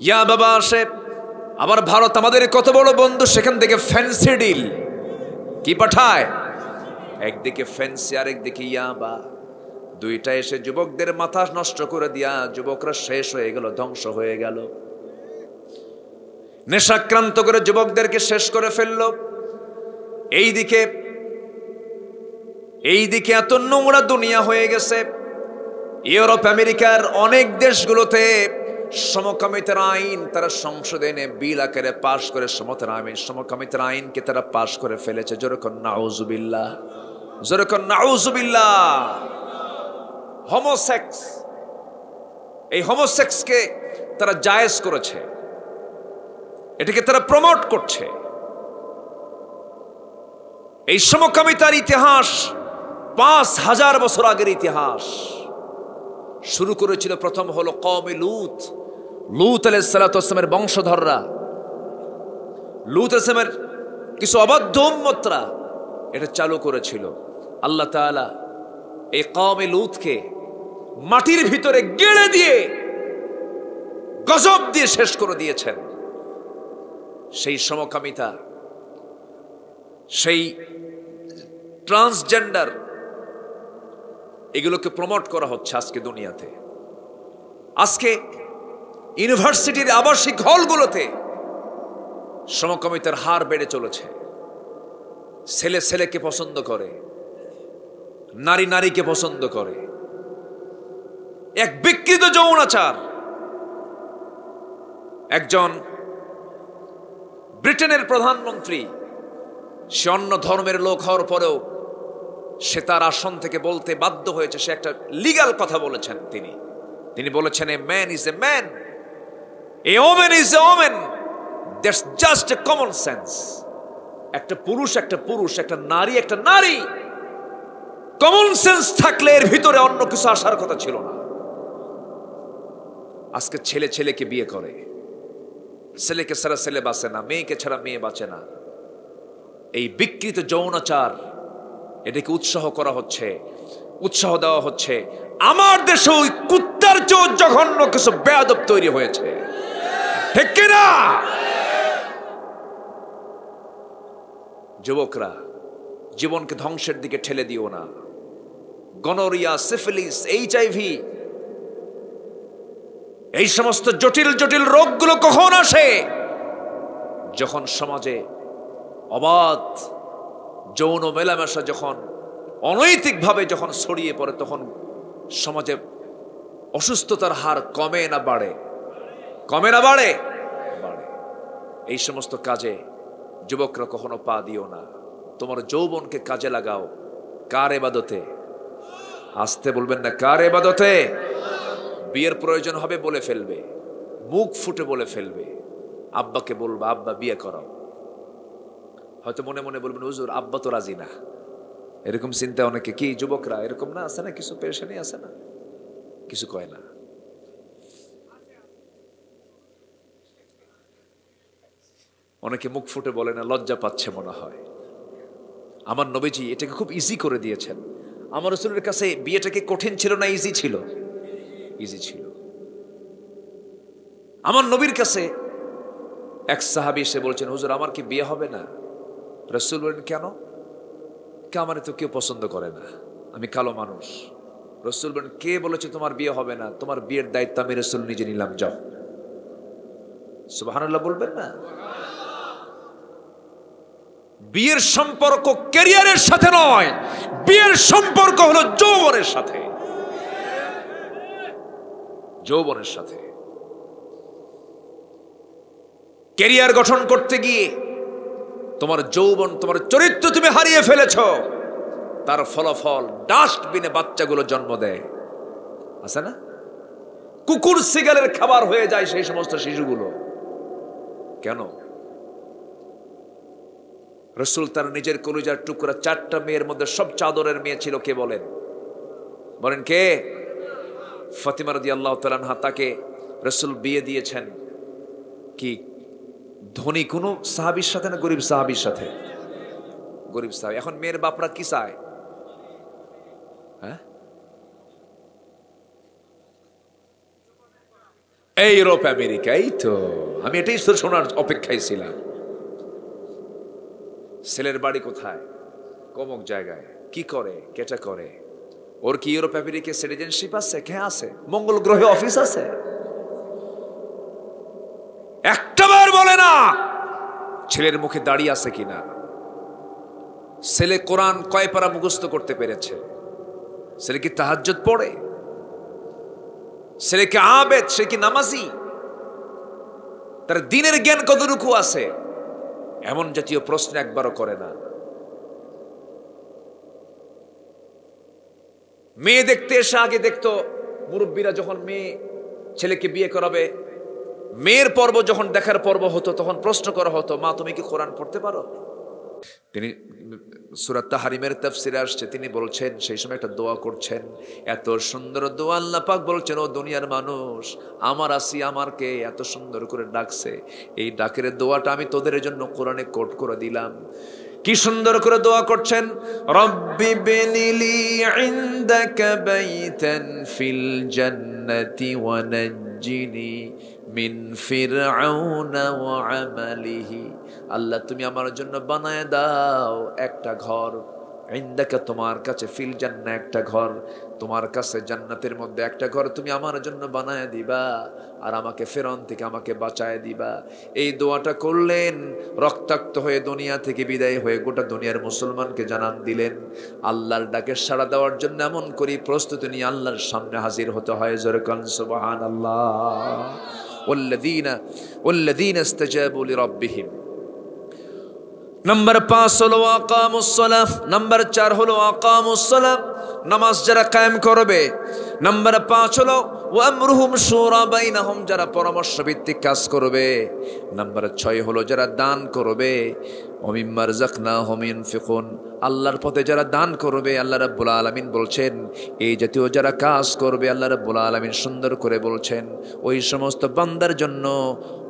Speaker 1: ইয়া বাবা আসে। আবার ভারত আমাদের কত বড় বন্ধু, সেখান থেকে ফ্যান্সি ডিল কি পাঠায়, একদিকে ফ্যান্সি আর একদিকে ইয়াবা, দুইটা এসে যুবকদের মাথা নষ্ট করে দিয়া যুবকরা শেষ হয়ে গেল, ধ্বংস হয়ে গেল। নেশাক্রান্ত করে যুবকদেরকে শেষ করে ফেললো। এইদিকে এত নোংরা দুনিয়া হয়ে গেছে। ইউরোপ আমেরিকার অনেক দেশগুলোতে সমকামিতার আইন তারা সংসদে এনে বিল আকারে পাশ করে সমকামিতার আইনকে তারা পাশ করে ফেলেছে। যেরকম নাউজুবিল্লাহ, যেরকম নাউজুবিল্লাহ। হোমোসেক্স, এই হোমোসেক্সকে তারা জায়েজ করেছে, এটাকে তারা প্রমোট করছে। এই সমকামিতার ইতিহাস 5000 বছর আগের ইতিহাস। শুরু করেছিল প্রথম হলো কওমে লূত, লূত আলাইহিস সালাতু ওয়াস সালামের বংশধররা, লূত আলাইহিস সালামের কিছু অবাধ্য উম্মতরা এটা চালু করেছিল। আল্লাহ তাআলা এই কওমে লূতকে মাটির ভিতরে গেড়ে দিয়ে গজব দিয়ে শেষ করে দিয়েছেন। সেই সমকামিতা, সেই ট্রান্সজেন্ডার, এগুলোকে প্রমোট করা হচ্ছে আজকে দুনিয়াতে। আজকে ইউনিভার্সিটির আবাসিক হলগুলোতে সমকামিতার হার বেড়ে চলেছে। ছেলে ছেলেকে পছন্দ করে, নারী নারীকে পছন্দ করে, এক বিকৃত যৌনাচার। একজন ব্রিটেনের প্রধানমন্ত্রী, সে অন্য ধর্মের লোক হওয়ার পরেও সে তার আসন থেকে বলতে বাধ্য হয়েছে, সে একটা লিগ্যাল কথা বলেছেন। তিনি বলেছেন, a man is a man, A women is a women, that's just a common sense. একটা পুরুষ একটা পুরুষ, একটা নারী একটা নারী, কমন সেন্স থাকলে এর ভিতরে অন্য কিছু আসার কথা ছিল না। আজকে ছেলে ছেলেকে বিয়ে করে, ছেলেকে ছাড়া ছেলে বাঁচে না, মেয়েকে ছাড়া মেয়ে বাঁচে না। এই বিকৃত যৌনাচার, এটাকে উৎসাহ করা হচ্ছে, উৎসাহ দেওয়া হচ্ছে। আমার দেশে ওই কুত্তার চেয়েও জঘন্য কিছু বেয়াদব তৈরি হয়েছে, ঠিক কিনা? যুবকরা, জীবনকে ধ্বংসের দিকে ঠেলে দিও না। গনোরিয়া, সিফিলিস, HIV, এই সমস্ত জটিল জটিল রোগগুলো কখন আসে? যখন সমাজে অবাধ যৌন মেলামেশা যখন অনৈতিকভাবে যখন ছড়িয়ে পড়ে, তখন সমাজে অসুস্থতার হার কমে না বাড়ে? কমে না বাড়ে? বাড়ে। এই সমস্ত কাজে যুবকরা কখনো পা দিও না। তোমার যৌবনকে কাজে লাগাও। কার ইবাদতে? আসতে বলবেন না, কার ইবাদতে? বিয়ের প্রয়োজন হবে বলে ফেলবে, মুখ ফুটে বলে ফেলবে। আব্বাকে বলবা, আব্বা বিয়ে করাও। হয়তো মনে মনে বলবেন, হুজুর আব্বা তো রাজি না। এরকম চিন্তা অনেকে, কি যুবকরা এরকম না আছে না, কিছু পেরেশানি আছে না, কিছু কয় না। অনেকে মুখ ফুটে বলে না, লজ্জা পাচ্ছে মনে হয়। আমার নবীজি এটাকে খুব ইজি করে দিয়েছেন। আমার রাসূলের কাছে বিয়েটাকে কঠিন ছিল না ইজি ছিল? ইজি ছিল। আমার নবীর কাছে এক সাহাবী এসে বলছেন, হুজুর আমার কি বিয়ে হবে না? রাসূল বলেন, কেন? আমার তো কেউ পছন্দ করে না, আমি কালো মানুষ। রাসূল বলেন, কে বলেছে তোমার বিয়ে হবে না? তোমার বিয়ের দায়িত্ব আমি রাসূল নিজে নিলাম, যাও। সুবহানাল্লাহ বলবেন না? বিয়ের সম্পর্ক ক্যারিয়ারের সাথে নয়, বিয়ের সম্পর্ক হলো যৌবনের সাথে। যৌবনের সাথে ক্যারিয়ার গঠন করতে গিয়ে তোমার যৌবন, তোমার চরিত্র তুমি হারিয়ে ফেলেছ, তার ফলাফল ডাস্টবিনে বাচ্চাগুলো জন্ম দেয়, আছে না? কুকুর সিগারের খাবার হয়ে যায় সেই সমস্ত শিশুগুলো। কেন? রাসূল তার নিজের কলিজার টুকরা 4টা মেয়ের মধ্যে সবচেয়ে আদরের মেয়ে ছিল কে বলেন? বলেন কে? ফাতিমা রাদিয়াল্লাহু তাআলা আনহা। তাকে রাসূল বিয়ে দিয়েছেন কি ধনী কোন সাহাবীর সাথে না গরিব সাহাবীর সাথে? গরিব সাহাবী। এখন মেয়ের বাপরা কি চায়? হ্যাঁ, এই ইউরোপ আমেরিকা, এই তো আমি এটাই শোনার অপেক্ষায় ছিলাম। ছেলের বাড়ি কোথায়? কমক জায়গায়। কি করে? কেটা করে? ওর কি ইউরোপ আমেরিকা সিটিজেনশিপ আছে? কে আছে? মঙ্গল গ্রহে অফিস আছে? একটাবার বলে না ছেলের মুখে দাড়ি আছে কিনা, ছেলে কোরআন কয় পারা মুখস্থ করতে পেরেছে, ছেলে কি তাহাজ্জুদ পড়ে, ছেলে কি আবেদ, সে কি নামাজি, তার দ্বীনের জ্ঞান কতটুকু আছে, এমন জাতীয় প্রশ্ন একবারও করে না। মেয়ে দেখতে এসে আগে দেখতো মুরব্বীরা যখন মেয়ে ছেলেকে বিয়ে করাবে, মেয়ের পর্ব যখন দেখার পর্ব হতো তখন প্রশ্ন করা হতো, মা তুমি কি কোরআন পড়তে পারো? তিনি সূরা তাহরিমের তাফসিরে আসছে, তিনি বলছেন সেই সময় একটা দোয়া করছেন, এত সুন্দর দোয়া। আল্লাহ পাক বলছেন, ও দুনিয়ার মানুষ, আমার আসি আমারকে এত সুন্দর করে ডাকছে, এই ডাকের দোয়াটা আমি তোদের জন্য কোরআনে কোট করে দিলাম। কি সুন্দর করে দোয়া করছেন, রব্বি বিনিলি ইনদাকা বাইতান ফিল জান্নাতি ওয়া নাজ্জিনি মিন ফিরআউনা ওয়া আমালিহি। আল্লাহ তুমি আমার জন্য বানায় দাও একটা ঘর, ইনদাকা তোমার কাছে, ফিল জান্নাহ একটা ঘর, তোমার কাছে জান্নাতের মধ্যে একটা ঘর তুমি আমার জন্য বানায় দিবা, আর আমাকে ফিরআউন থেকে আমাকে বাঁচায় দিবা। এই দোয়াটা করলেন, রক্তাক্ত হয়ে দুনিয়া থেকে বিদায় হয়ে গোটা দুনিয়ার মুসলমানকে জানান দিলেন। আল্লাহর ডাকে সাড়া দেওয়ার জন্য এমন করি প্রস্তুতি নিয়ে আল্লাহর সামনে হাজির হতে হয়। জোরে কান সুবহানাল্লাহ। ওয়াল্লাযীনা ইসতাজাবু লিরাব্বিহিম। নাম্বার 5 হলো আকামুস সালাহ, নাম্বার 4 হলো আকামুস সালাহ, নামাজ যারা কায়েম করবে। নাম্বার 5 হলো ওয়া আমরুহুম শুরা বাইনাহুম, যারা পরামর্শ ভিত্তিক কাজ করবে। নাম্বার 6 হলো যারা দান করবে। ওয়া মিম্মা রাযাকনাহুম ইউনফিকুন, আল্লাহর পথে যারা দান করবে। আল্লাহ রাব্বুল আলামিন বলছেন এই জাতীয় যারা কাজ করবে, আল্লাহ রাব্বুল আলামিন সুন্দর করে বলছেন ওই সমস্ত বান্দার জন্য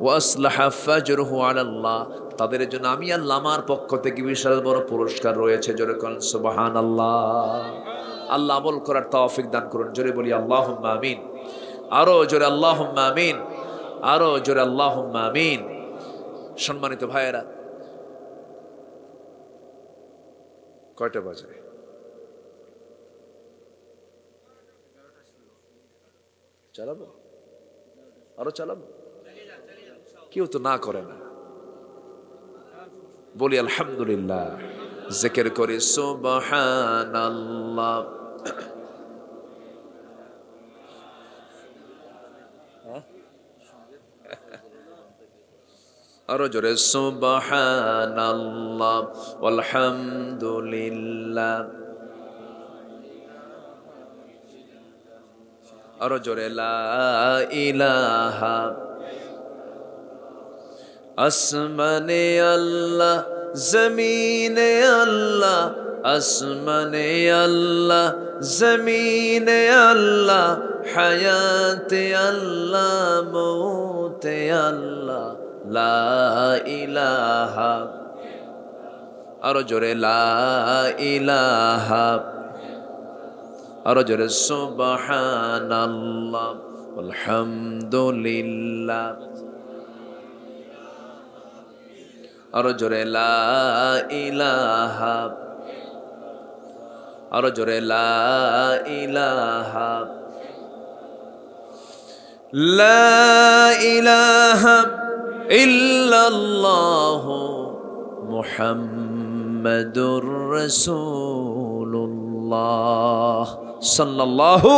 Speaker 1: ওয়াসলাহা ফাজরুহু আলাল্লাহ, তাদের জন্য আমি আল্লাহ আমার পক্ষ থেকে বিশাল বড় পুরস্কার রয়েছে। জোরে বলেন সুবহানাল্লাহ। আল্লাহ আমল করার তৌফিক দান করুন। জোরে বলি আল্লাহুম্মা আমিন। আরো জোরে আল্লাহুম্মা আমিন, আরো জোরে আল্লাহুম্মা আমিন। সম্মানিত ভাইয়েরা, কয়টা বাজে? চালাবো? আরো চালাবো? কেউ তো না করে না। বলি আলহামদুলিল্লাহ, জিকির করি সুবহানাল্লাহ। আরো জোরে সুবহানাল্লাহ ওয়ালহামদুলিল্লাহ। আরো জোরে লা ইলাহা। আসমানে আল্লাহ, জমিনে আল্লাহ, আসমানে আল্লাহ, জমিনে আল্লাহ, হায়াতে আল্লাহ, মৌতে আল্লাহ, লা ইলাহা। আরো জোরে লা ইলাহা। আরো জোরে সুবহানাল্লাহ আলহামদুলিল্লাহ। আরো জোরে লা ইলাহা। আরো জোরে লা ইলাহা। লা ইলাহা ইল্লাল্লাহু মুহাম্মাদুর রাসূলুল্লাহ সাল্লাল্লাহু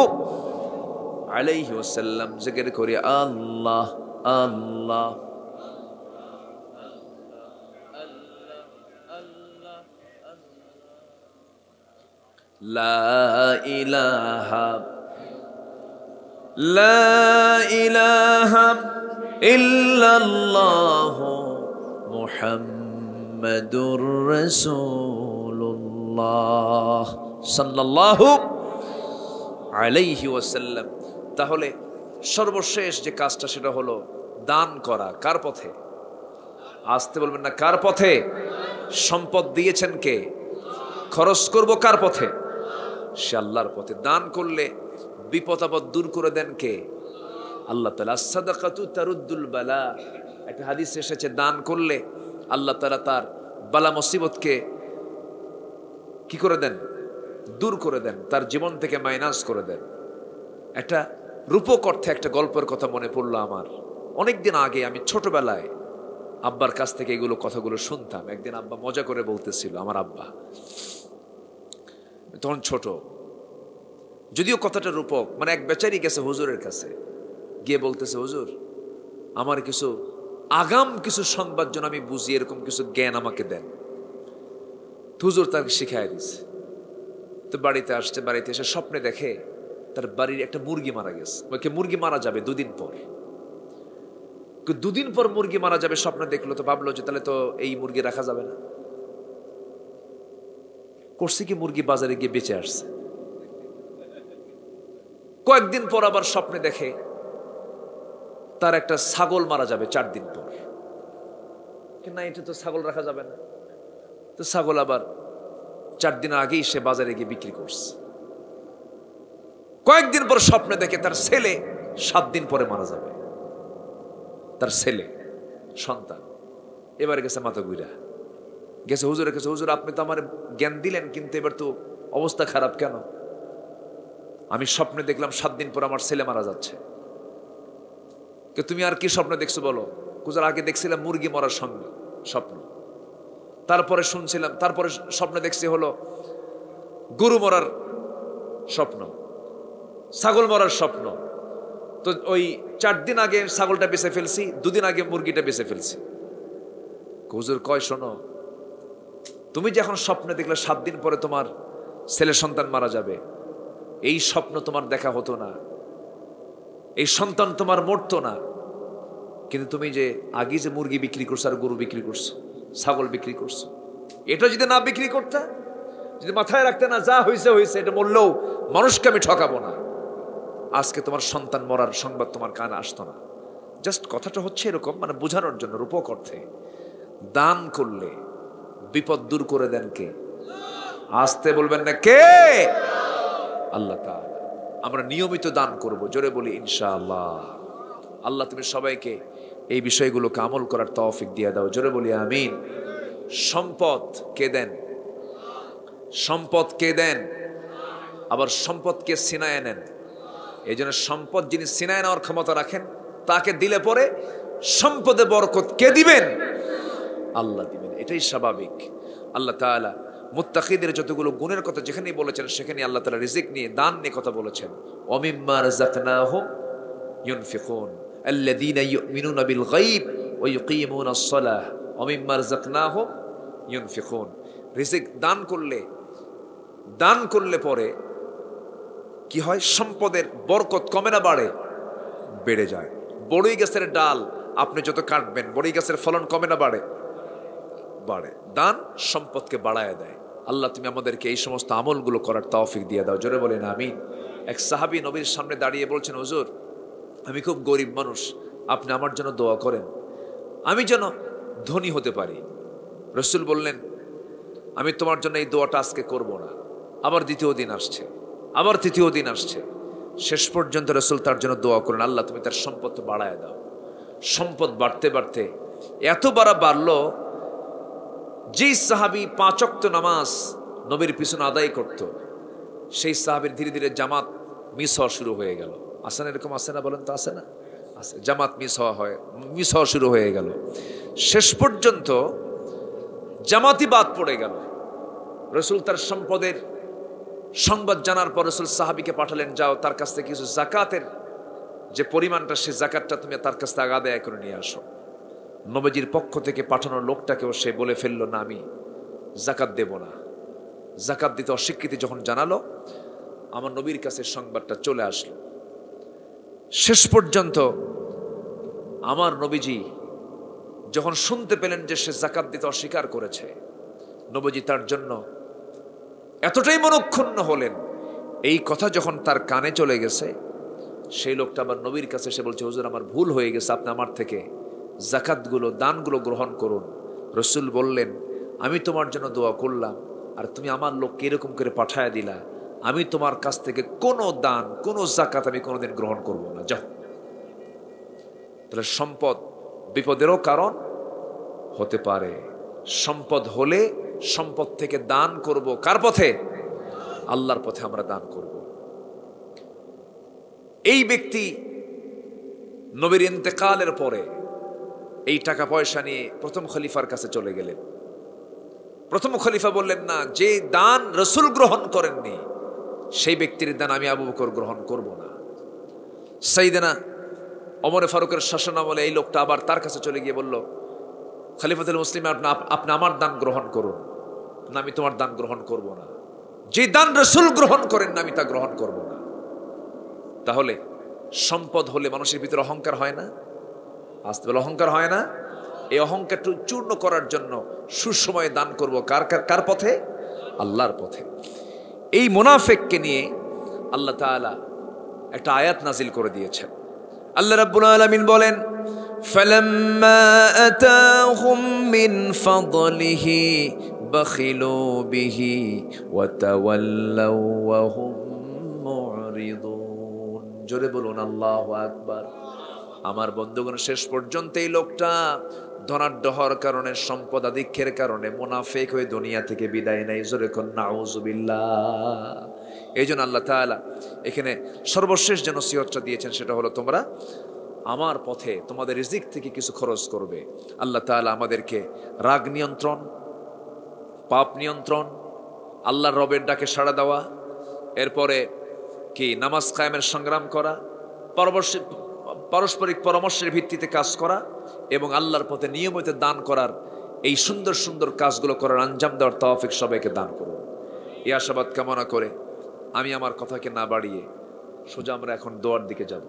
Speaker 1: আলাইহি ওয়াসাল্লাম। জিকির করি আল্লাহ আল্লাহ। লা ইলাহা লা ইলাহা ইল্লাল্লাহু মুহাম্মাদুর মুহাম্মাদুর রাসূলুল্লাহ সাল্লাল্লাহু আলাইহি ওয়াসাল্লাম। তাহলে সর্বশেষ যে কাজটা সেটা হলো দান করা। কার পথে? আসতে বলবেন না, কার পথে? সম্পদ দিয়েছেন কে? খরচ করব কার পথে? সে আল্লাহর পথে। দান করলে বিপদ আপদ দূর করে দেন কে? আল্লাহ তাআলা। আস-সাদাকাতু তারুদ্দুল বালা, একটা হাদিস এসেছে দান করলে আল্লাহ তাআলা তার বালা মুসিবতকে কি করে দেন? দূর করে দেন, তার জীবন থেকে মাইনাস করে দেন। একটা রূপক অর্থে একটা গল্পের কথা মনে পড়লো আমার। অনেকদিন আগে আমি ছোটবেলায় আব্বার কাছ থেকে এগুলো কথাগুলো শুনতাম। একদিন আব্বা মজা করে বলতেছিল, আমার আব্বা তখন ছোট, যদিও কথাটা রূপক, মানে এক বেচারি গেছে হুজুরের কাছে, গিয়ে বলতেছে, হুজুর আমার কিছু আগাম কিছু সংবাদ যেন আমি বুঝি, এরকম কিছু জ্ঞান আমাকে দেন। হুজুর তাকে শিখাই দিছে। তো বাড়িতে আসছে, বাড়িতে এসে স্বপ্নে দেখে তার বাড়ির একটা মুরগি মারা গেছে। ওকে মুরগি মারা যাবে দুদিন পর। দুদিন পর মুরগি মারা যাবে স্বপ্নে দেখলো, তো ভাবলো যে তাহলে তো এই মুরগি রাখা যাবে না। করছে কি, মুরগি বাজারে গিয়ে বেঁচে আসছে। কয়েকদিন পর আবার স্বপ্নে দেখে তার একটা ছাগল মারা যাবে 4 দিন পর। না, এটা তো ছাগল রাখা যাবে না। তো ছাগল আবার 4 দিন আগেই সে বাজারে গিয়ে বিক্রি করছে। কয়েকদিন পর স্বপ্নে দেখে তার ছেলে 7 দিন পরে মারা যাবে। তার ছেলে সন্তান এবার গেছে মাথা ঘুরা, গেছে হুজুরের কাছে, হুজুর আপনি তো আমার জ্ঞান দিলেন, কিন্তু এবার তো অবস্থা খারাপ কেন? আমি স্বপ্নে দেখলাম 7 দিন পর আমার ছেলে মারা যাচ্ছে। তুমি আর কি স্বপ্নে দেখছো বলো? হুজুর আগে দেখছিলাম মুরগি মরার স্বপ্ন, তারপরে শুনছিলাম, তারপরে স্বপ্নে দেখছি হলো গরু মরার স্বপ্ন, ছাগল মরার স্বপ্ন। তো ওই 4 দিন আগে ছাগলটা বেঁচে ফেলছি, 2 দিন আগে মুরগিটা বেঁচে ফেলছি। হুজুর কয়, শোনো, তুমি যখন স্বপ্নে দেখলে 7 দিন পরে তোমার ছেলে সন্তান মারা যাবে, এই স্বপ্ন তোমার দেখা হতো না, এই সন্তান তোমার মরতো না। কিন্তু তুমি যে আগে যে মুরগি বিক্রি করছো, আর গরু বিক্রি করছো, ছাগল বিক্রি করছো, এটা যদি না বিক্রি করতে, যদি মাথায় রাখতে না, যা হয়েছে হয়েছে, এটা মরলেও মানুষকে আমি ঠকাবো না, আজকে তোমার সন্তান মরার সংবাদ তোমার কানে আসতো না। জাস্ট কথাটা হচ্ছে এরকম, মানে বোঝানোর জন্য, রূপক অর্থে। দান করলে বিপদ দূর করে দেন কে? আসতে বলবেন না, কে? আল্লাহ তাআলা। আমরা নিয়মিত দান করব, জোরে বলি ইনশাআল্লাহ। আল্লাহ তুমি সবাইকে এই বিষয়গুলোকে আমল করার তৌফিক দিয়ে দাও, জোরে বলি আমিন। সম্পদ কে দেন? সম্পদ কে দেন? আবার সম্পদকে ছিনায় নেন। এই জন্য সম্পদ যিনি ছিনায় নেওয়ার ক্ষমতা রাখেন, তাকে দিলে পরে সম্পদে বরকত কে দিবেন? আল্লাহ দিবেন, এটাই স্বাভাবিক। আল্লাহ তাআলা মুত্তাকিদের যতগুলো গুণের কথা যেখানেই বলেছেন, সেখানে আল্লাহ তাআলা রিজিক নিয়ে, দান নিয়ে কথা বলেছেন। ওয়ামিম্মা রাযাকনাহুম ইউনফিকুন আল্লাযীনা ইউমিনুনা বিল গায়ব ওয়া ইউকিমুনাস সালাহ ওয়ামিম্মা রাযাকনাহুম ইউনফিকুন। রিজিক দান করলে পরে কি হয়? সম্পদের বরকত কমে না বাড়ে? বেড়ে যায়। বড়ই গাছের ডাল আপনি যত কাটবেন, বড়ই গাছের ফলন কমে না বাড়ে? বাড়ে। দান সম্পদকে বাড়ায় দেয়। আল্লাহ তুমি আমাদেরকে এই সমস্ত আমলগুলো করার তৌফিক দিয়ে দাও, জোরে বলেন আমিন। এক সাহাবী নবীর সামনে দাঁড়িয়ে বলছেন, হুজুর আমি খুব গরিব মানুষ, আপনি আমার জন্য দোয়া করেন, আমি যেন ধনী হতে পারি। রাসূল বললেন, আমি তোমার জন্য এই দোয়াটা আজকে করব না। আবার দ্বিতীয় দিন আসছে, আবার তৃতীয় দিন আসছে, শেষ পর্যন্ত রাসূল তার জন্য দোয়া করেন, আল্লাহ তুমি তার সম্পদ বাড়ায় দাও। সম্পদ বাড়তে বাড়তে এত বাড়লো, যেই সাহাবী 5 ওয়াক্ত নামাজ নবীর পিছনে আদায় করত, সেই সাহাবীর ধীরে ধীরে জামাত মিস হওয়া শুরু হয়ে গেল। আসে না এরকম? আসে না? বলেন তো, আসে না? আছে। জামাত মিস হওয়া শুরু হয়ে গেল। শেষ পর্যন্ত জামাতই বাদ পড়ে গেল। রাসূল তার সম্পদের সংবাদ জানার পর রাসূল সাহাবীকে পাঠালেন, যাও তার কাছ থেকে কিছু যাকাতের যে পরিমাণটা, সে যাকাতটা তুমি তার কাছ থেকে আদায় করে নিয়ে আসো। নবীজির পক্ষ থেকে পাঠানোর লোকটাকেও সে বলে ফেললো, না আমি যাকাত দেব না। যাকাত দিতে অস্বীকৃতি যখন জানালো, আমার নবীর কাছে সংবাদটা চলে আসলো। শেষ পর্যন্ত আমার নবীজি যখন শুনতে পেলেন যে সে যাকাত দিতে অস্বীকার করেছে, নবীজি তার জন্য এতটাই মনক্ষুণ্ণ হলেন। এই কথা যখন তার কানে চলে গেছে, সেই লোকটা আবার নবীর কাছে এসে বলছে, হুজুর আমার ভুল হয়ে গেছে, আপনি আমার থেকে যাকাতগুলো দানগুলো গ্রহণ করুন। রসুল বললেন, আমি তোমার জন্য দোয়া করলাম আর তুমি আমার লোককে এরকম করে পাঠায় দিলা, আমি তোমার কাছ থেকে কোনো দান কোনো যাকাত আমি কোনোদিন গ্রহণ করব না, যাও। তাহলে সম্পদ বিপদেরও কারণ হতে পারে। সম্পদ হলে সম্পদ থেকে দান করব কার পথে? আল্লাহর পথে আমরা দান করব। এই ব্যক্তি নবীর ইন্তেকালের পরে এই টাকা পয়সা নিয়ে প্রথম খলিফার কাছে চলে গেলেন। প্রথম খলিফা বললেন, না, যে দান রসুল গ্রহণ করেননি সেই ব্যক্তির দান আমি আবু বকর গ্রহণ করব না। সাইয়েদনা ওমর ফারুকের শাসনামলে এই লোকটা আবার তার কাছে চলে গিয়ে বলল, খলিফাতুল মুসলিম, আপনি আমার দান গ্রহণ করুন। না, আমি তোমার দান গ্রহণ করব না। যে দান রসুল গ্রহণ করেন না আমি তা গ্রহণ করব না। তাহলে সম্পদ হলে মানুষের ভিতরে অহংকার হয় না? আসতে বলে অহংকার হয় না? এই অহংকার চূর্ণ করার জন্য সুসময়ে দান করব কার পথে? আল্লাহর পথে। এই মুনাফিককে নিয়ে আল্লাহ তাআলা একটা আয়াত নাজিল করে দিয়েছেন। আল্লাহ রাব্বুল আলামিন বলেন, ফালাম্মা আতাহুম মিন ফাদলিহি বাখিলু বিহি ওয়া তাওয়াল্লাউ ওয়া হুম মুরিদুন। জোরে বলুন আল্লাহু আকবার। আমার বন্ধুগণ, শেষ পর্যন্ত এই লোকটা ধনাঢ্যর কারণে, সম্পদ আধিক্যের কারণে মুনাফিক হয়ে দুনিয়া থেকে বিদায় নেয়। জোরে কোন নাউজুবিল্লাহ। এই জন্য আল্লাহ তাআলা এখানে সর্বশেষ যে নসিহতটা দিয়েছেন সেটা হলো, তোমরা আমার পথে তোমাদের রিজিক থেকে কিছু খরচ করবে। আল্লাহ তাআলা আমাদেরকে রাগ নিয়ন্ত্রণ, পাপ নিয়ন্ত্রণ, আল্লাহর রবের ডাকে সাড়া দেওয়া, এরপরে কি নামাজ কায়েমের সংগ্রাম করা, পারস্পরিক পরামর্শের ভিত্তিতে কাজ করা এবং আল্লাহর পথে নিয়মিত দান করার, এই সুন্দর সুন্দর কাজগুলো করার আঞ্জাম দেওয়ার তৌফিক সবাইকে দান করুন। এই আশাবাদ কামনা করে আমি আমার কথাকে না বাড়িয়ে সোজা আমরা এখন দোয়ার দিকে যাব।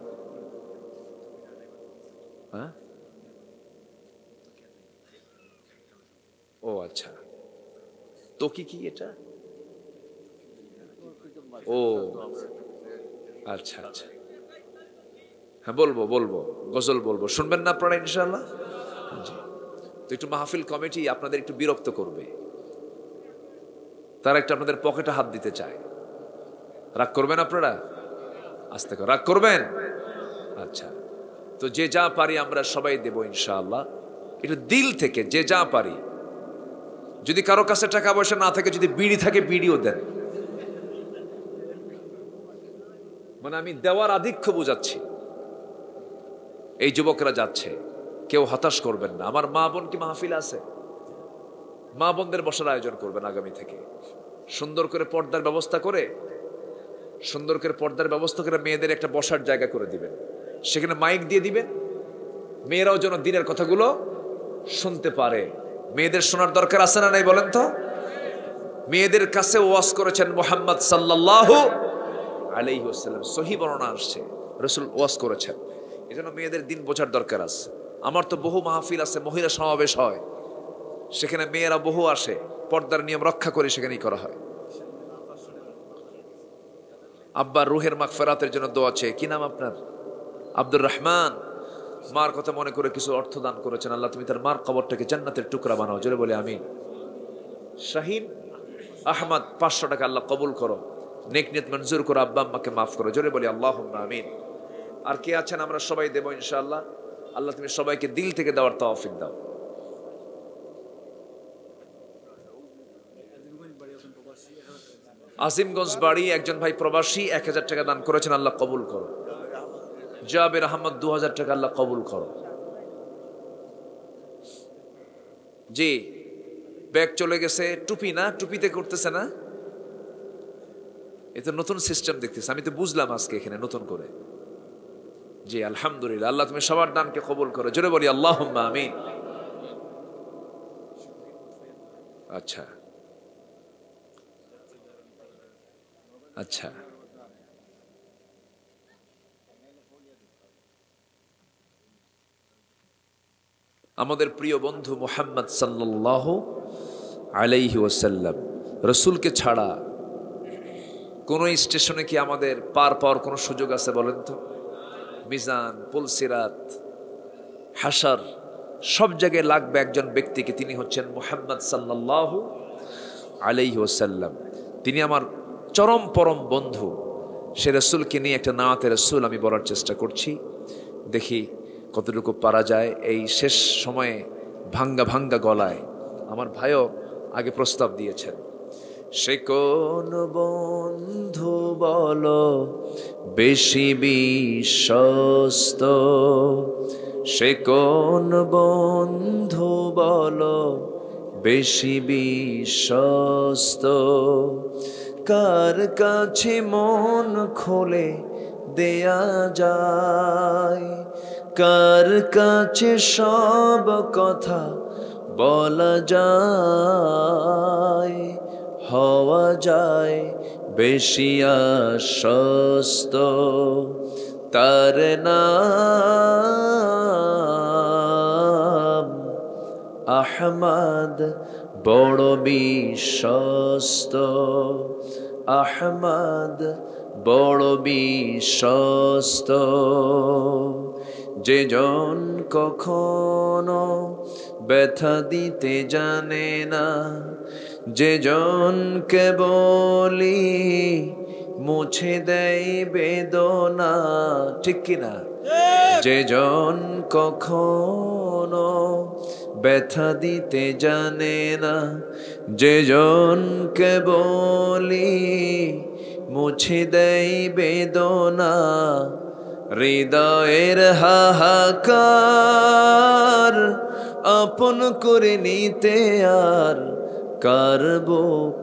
Speaker 1: হ্যাঁ, ও আচ্ছা, তো কি এটা? ও আচ্ছা আচ্ছা, হ্যাঁ বলবো গজল বলবো, শুনবেন না আপনারা ইনশাআল্লাহ? তো একটু মাহফিল কমিটি আপনাদের একটু বিরক্ত করবে, তারা একটু আপনাদের পকেটে হাত দিতে চায়। রাগ করবেন আপনারা? আস্তে করে রাগ করবেন? আচ্ছা, তো যে যা পারি আমরা সবাই দেব ইনশাআল্লাহ, একটু দিল থেকে যে যা পারি। যদি কারো কাছে টাকা পয়সা না থাকে, যদি বিড়ি থাকে বিড়িও দেন। মানে আমি দেওয়ার আধিক্য বুঝাচ্ছি। এই যুবকরা যাচ্ছে, কেউ হতাশ করবেন না। আমার মা বোন কি মাহফিল আছে? মা বোনদের বসার আয়োজন করবেন আগামী থেকে। সুন্দর করে পর্দার ব্যবস্থা করে, মেয়েদের একটা বসার জায়গা করে দিবেন, সেখানে মাইক দিয়ে দিবেন। মেয়েরাও যেন দিনের কথাগুলো শুনতে পারে। মেয়েদের শোনার দরকার আছে না নাই বলেন তো? মেয়েদের কাছে ওয়াজ করেছেন মুহাম্মদ সাল্লাল্লাহু আলাইহি ওয়াসাল্লাম, সহিহ বর্ণনা আসছে, রাসূল ওয়াজ করেছেন। এজন্য মেয়েদের দিন বোঝার দরকার আছে। আমার তো বহু মাহফিল আছে, মহিলা সমাবেশ হয়, সেখানে মেয়েরা বহু আসে, পর্দার নিয়ম রক্ষা করে সেখানেই করা হয়। আব্বার রুহের মাগফিরাতের জন্য দোয়া আছে। কি নাম আপনার? আব্দুর রহমান। মার কথা মনে করে কিছু অর্থ দান করেছেন। আল্লাহ তুমি তার মার কবরটাকে জান্নাতের টুকরা বানাও। জোরে বলে আমিন। শাহিন আহমদ 500 টাকা আল্লাহ কবুল করো, নেক নিয়ত মঞ্জুর করো, আব্বা আম্মাকে মাফ করো। জোরে বলি আল্লাহুম্মা আমিন। আর কে আছেন? আমরা সবাই দেব ইনশাআল্লাহ। আল্লাহ তুমি সবাইকে দিল থেকে দেওয়ার তৌফিক দাও। আজিমগঞ্জ বাড়ি একজন ভাই প্রবাসী 1000 টাকা দান করেছেন, আল্লাহ কবুল করো। জাবের আহমদ 2000 টাকা, আল্লাহ কবুল করো। জি, ব্যাগ চলে গেছে। টুপি না, টুপিতে করতেছে না, এটা নতুন সিস্টেম দেখতেছে। আমি তো বুঝলাম আজকে এখানে নতুন করে। জি আলহামদুলিল্লাহ, আল্লাহ তুমি সবার দানকে কবুল করো। জোরে বলি আল্লাহুম্মা আমিন। আচ্ছা আচ্ছা, আমাদের প্রিয় বন্ধু মুহাম্মদ সাল্লাল্লাহু আলাইহি ওয়াসাল্লাম রাসূলকে ছাড়া কোন স্টেশনে কি আমাদের পার পাওয়ার কোনো সুযোগ আছে বলেন তো? মিজান, পুলসিরাত, হাশর সব জায়গায় লাগবে একজন ব্যক্তিকে, তিনি হচ্ছেন মুহাম্মদ সাল্লাল্লাহু আলাইহি ওয়াসাল্লাম। তিনি আমার চরম পরম বন্ধু। সে রাসূলকে নিয়ে একটা নাতে রাসূল আমি বলার চেষ্টা করছি, দেখি কতটুকু পারা যায় এই শেষ সময়ে ভাঙ্গা ভাঙ্গা গলায়। আমার ভাইও আগে প্রস্তাব দিয়েছেন, সে কোন বন্ধু বলো বেশি বিশ্বস্ত, সে কোন বন্ধু বলো বেশি বিশ্বস্ত, কার কাছে মন খোলে দেয়া যায়, কার কাছে সব কথা বলা যায়, হওয়া যায় বেশি আশ্বস্ত, তার নাম আহমদ বড় বিশ্বস্ত, আহমদ বড় বিশ্বস্ত। যে জন কখনো ব্যথা দিতে জানে না, যে জনকে বলি মুছে দেয় বেদনা, ঠিক কিনা? যে জন কখনো ব্যথা দিতে জানে না, যে জনকে বলি মুছে দেয় বেদনা, হৃদয়ের হাহাকার আপন করে নিতে আর কার বুক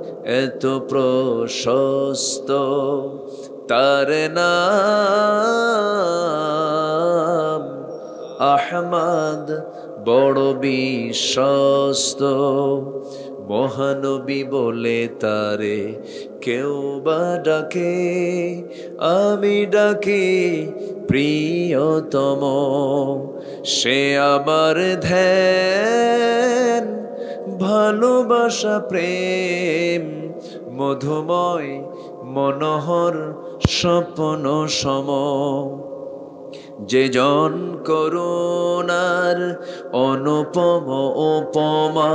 Speaker 1: এত প্রশস্ত, তার নাম আহমদ বড় বিশ্বস্ত। মহানবী বলে তারে কেউ বা ডাকে, আমি ডাকি প্রিয়তম, সে আমার ধ্যান ভালোবাসা প্রেম মধুময় মনোহর স্বপ্ন সম। যে জন করুণার অনুপম উপমা,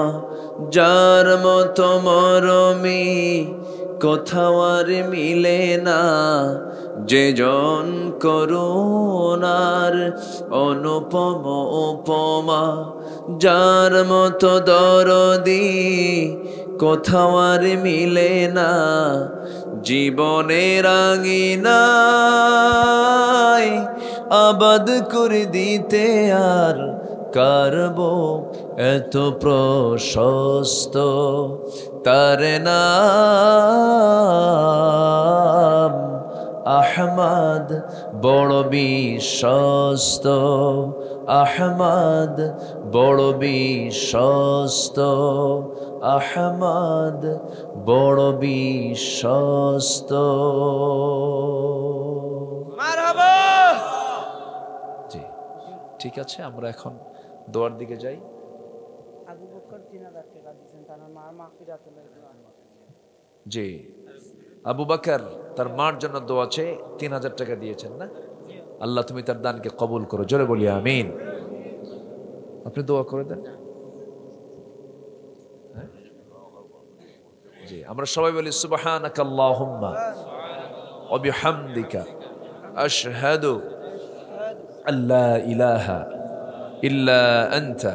Speaker 1: যার মতো মরমি কোথাও আর মিলে না, যে জন করুণার অনুপম উপমা, যার মতো দরদি কোথাও আর মিলে না, জীবনের আঙিনায় আবাদ করে দিতে আর কারব এত প্রশস্ত, তার নাম আহমদ বড় বিশ্বস্ত, আহমদ বড় বিশ্বস্ত, আহমদ বড় বিশ্বস্ত। মারহাবা। জি ঠিক আছে, আমরা এখন দোয়ার দিকে যাই।
Speaker 2: আবু বকর 3000 টাকা দিয়েছেন, তার মার মাগফিরাতুল ইসলাম।
Speaker 1: জি আবু বকর তার মার জন্য দোয়া চেয়ে 3000 টাকা দিয়েছেন না? আল্লাহ তুমি তার দানকে কবুল করো, জোরে বলি আমিন। আপনি দোয়া করে দেন। জি আমরা সবাই বলি সুবহানাকা আল্লাহুম্মা ওয়া বিহামদিকা আশহাদু আল্লা ইলাহা ইল্লা আনতা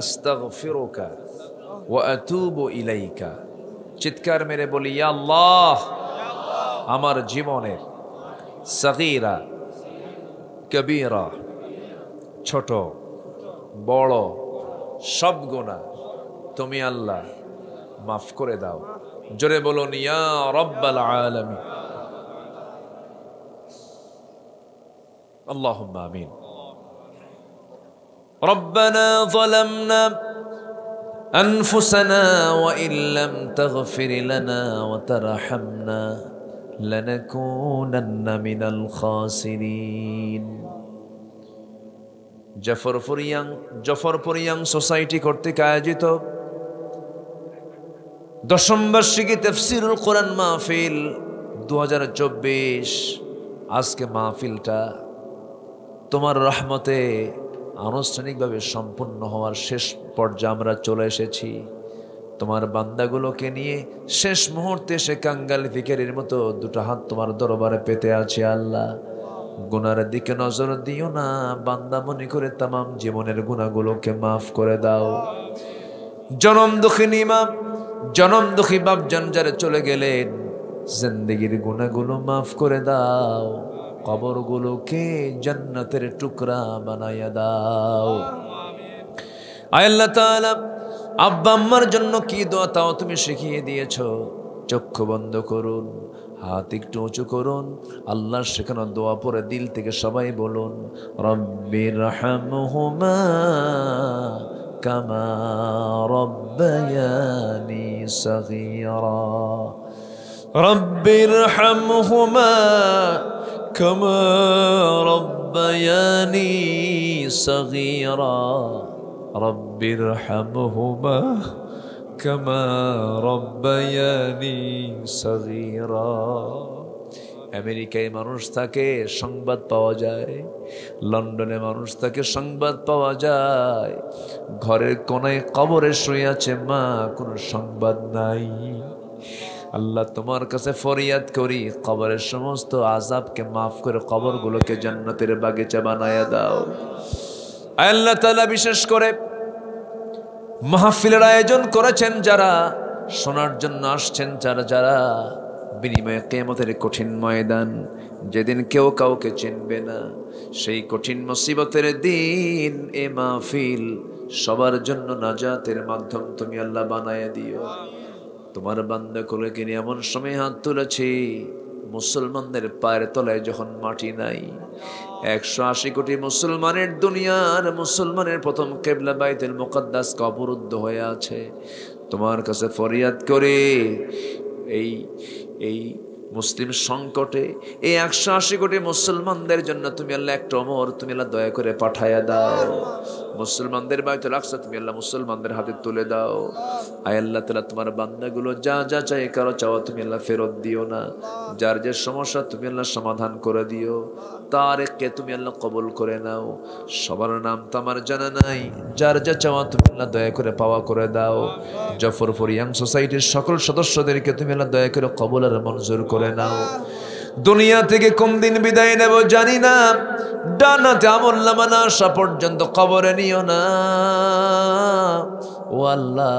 Speaker 1: আস্তাগফিরুকা ওয়া আতুবু ইলাইকা। চিৎকার মেরে বলি ইয়া আল্লাহ, আমার জীবনের সগীরা কবীরা ছোট বড় সব গুনাহ তুমি আল্লাহ মাফ করে দাও। জোরে বলুন ইয়া রাব্বাল আলামিন। আল্লাহুম্মা আমিন। রব্বানা যালামনা أنفسنا وإن لم تغفر لنا وترحمنا لنكونن من الخاسرين জফরপুর ইয়াং সোসাইটি কর্তৃক আয়োজিত 10ম বার্ষিকী তাফসীরুল কোরআন মাহফিল 2024। আজকে মাহফিলটা তোমার রহমতে আনুষ্ঠানিকভাবে সম্পূর্ণ হওয়ার শেষ পর্যায়ে আমরা চলে এসেছি। তোমার বান্দাগুলোকে নিয়ে শেষ মুহূর্তে সে কাঙ্গাল ভিখারির মতো দুটো হাত তোমার দরবারে পেতে আছে। আল্লাহ, গুনার দিকে নজর দিও না, বান্দা মনে করে তামাম জীবনের গুনাহগুলোকে মাফ করে দাও। জনম দুঃখী বাপ জানজারে চলে গেলেন, জিন্দেগির গুনাহগুলো মাফ করে দাও, কবরগুলোকে জান্নাতের টুকরা বানাইয়া দাও। আয় আল্লাহ তাআলা, আব্বা আম্মার জন্য কি দোয়া তাও তুমি শিখিয়ে দিয়েছো। চক্ষু বন্ধ করুন, হাত একটু উঁচু করুন, আল্লাহর শেখানো দোয়া পরে দিল থেকে সবাই বলুন, রব্বিরহামহুমা কামা রব্বায়ানি সগীরা, রব্বিরহামহুমা কামা রব্বায়ানি সগীরা, রব্বিরহামহুমা কামা রব্বায়ানি সগীরা। আমেরিকায় মানুষ থাকে সংবাদ পাওয়া যায়, লন্ডনে মানুষ থাকে সংবাদ পাওয়া যায়, ঘরের কোনায় কবরে শুয়ে আছে মা, কোনো সংবাদ নাই। আল্লাহ, তোমার কাছে ফরিয়াদ করি, কবরের সমস্ত আযাবকে মাফ করে কবরগুলোকে জান্নাতের বাগিচা বানায়া দাও। আল্লাহ তাআলা, বিশেষ করে মাহফিলের আয়োজন করেছেন যারা, শোনার জন্য আসছেন যারা, বিনিময়ে কিয়ামতের কঠিন ময়দান, যেদিন কেউ কাউকে চিনবে না, সেই কঠিন মুসিবতের দিন এ মাহফিল সবার জন্য নাজাতের মাধ্যম তুমি আল্লাহ বানায়া দিও। তোমার বান্দা কোলেকে নিয়ে এমন সময় হাত তুলেছি, মুসলমানদের পায়ের তলায় যখন মাটি নাই, 180 কোটি মুসলমানের দুনিয়ার মুসলমানের প্রথম কিবলা বাইতুল মুকাদ্দাস অবরুদ্ধ হয়ে আছে। তোমার কাছে ফরিয়াদ করে এই মুসলিম সংকটে এই 180 কোটি মুসলমানদের জন্য তুমি আল্লাহ একটা ওমর তুমি আল্লাহ দয়া করে পাঠায়া দাও। মুসলমানদের বাইতুল আকসা তুমি আল্লাহ মুসলমানদের হাতে তুলে দাও। আয় আল্লাহ তাআলা, তোমার বান্দাগুলো যা যা চাই কারো চাওয়া তুমি আল্লাহ ফেরত দিও না, যার যে সমস্যা তুমি আল্লাহ সমাধান করে দিও, তারেককে তুমি আল্লাহ কবুল করে নাও। সবার নাম তো আমার জানা নাই, যার যা চাওয়া তুমি আল্লাহ দয়া করে পাওয়া করে দাও। জফরপুর ইয়াং সোসাইটির সকল সদস্যদেরকে তুমি আল্লাহ দয়া করে কবুল আর মঞ্জুর করে নাও। দুনিয়া থেকে কোন দিন বিদায় নেব জানি না, ডানাতে আমলনামা না আসা পর্যন্ত কবরে নিও না। ও আল্লাহ,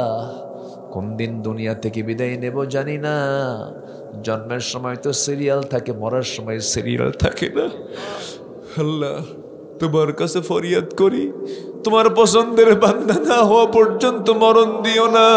Speaker 1: কোন দিন দুনিয়া থেকে বিদায় নেব জানি না, জন্মের সময় তো সিরিয়াল থাকে, মরার সময় সিরিয়াল থাকে না। আল্লাহ, তোমার কাছে ফরিয়াদ করি, তোমার পছন্দের বান্দা না হওয়া পর্যন্ত মরণ দিও না।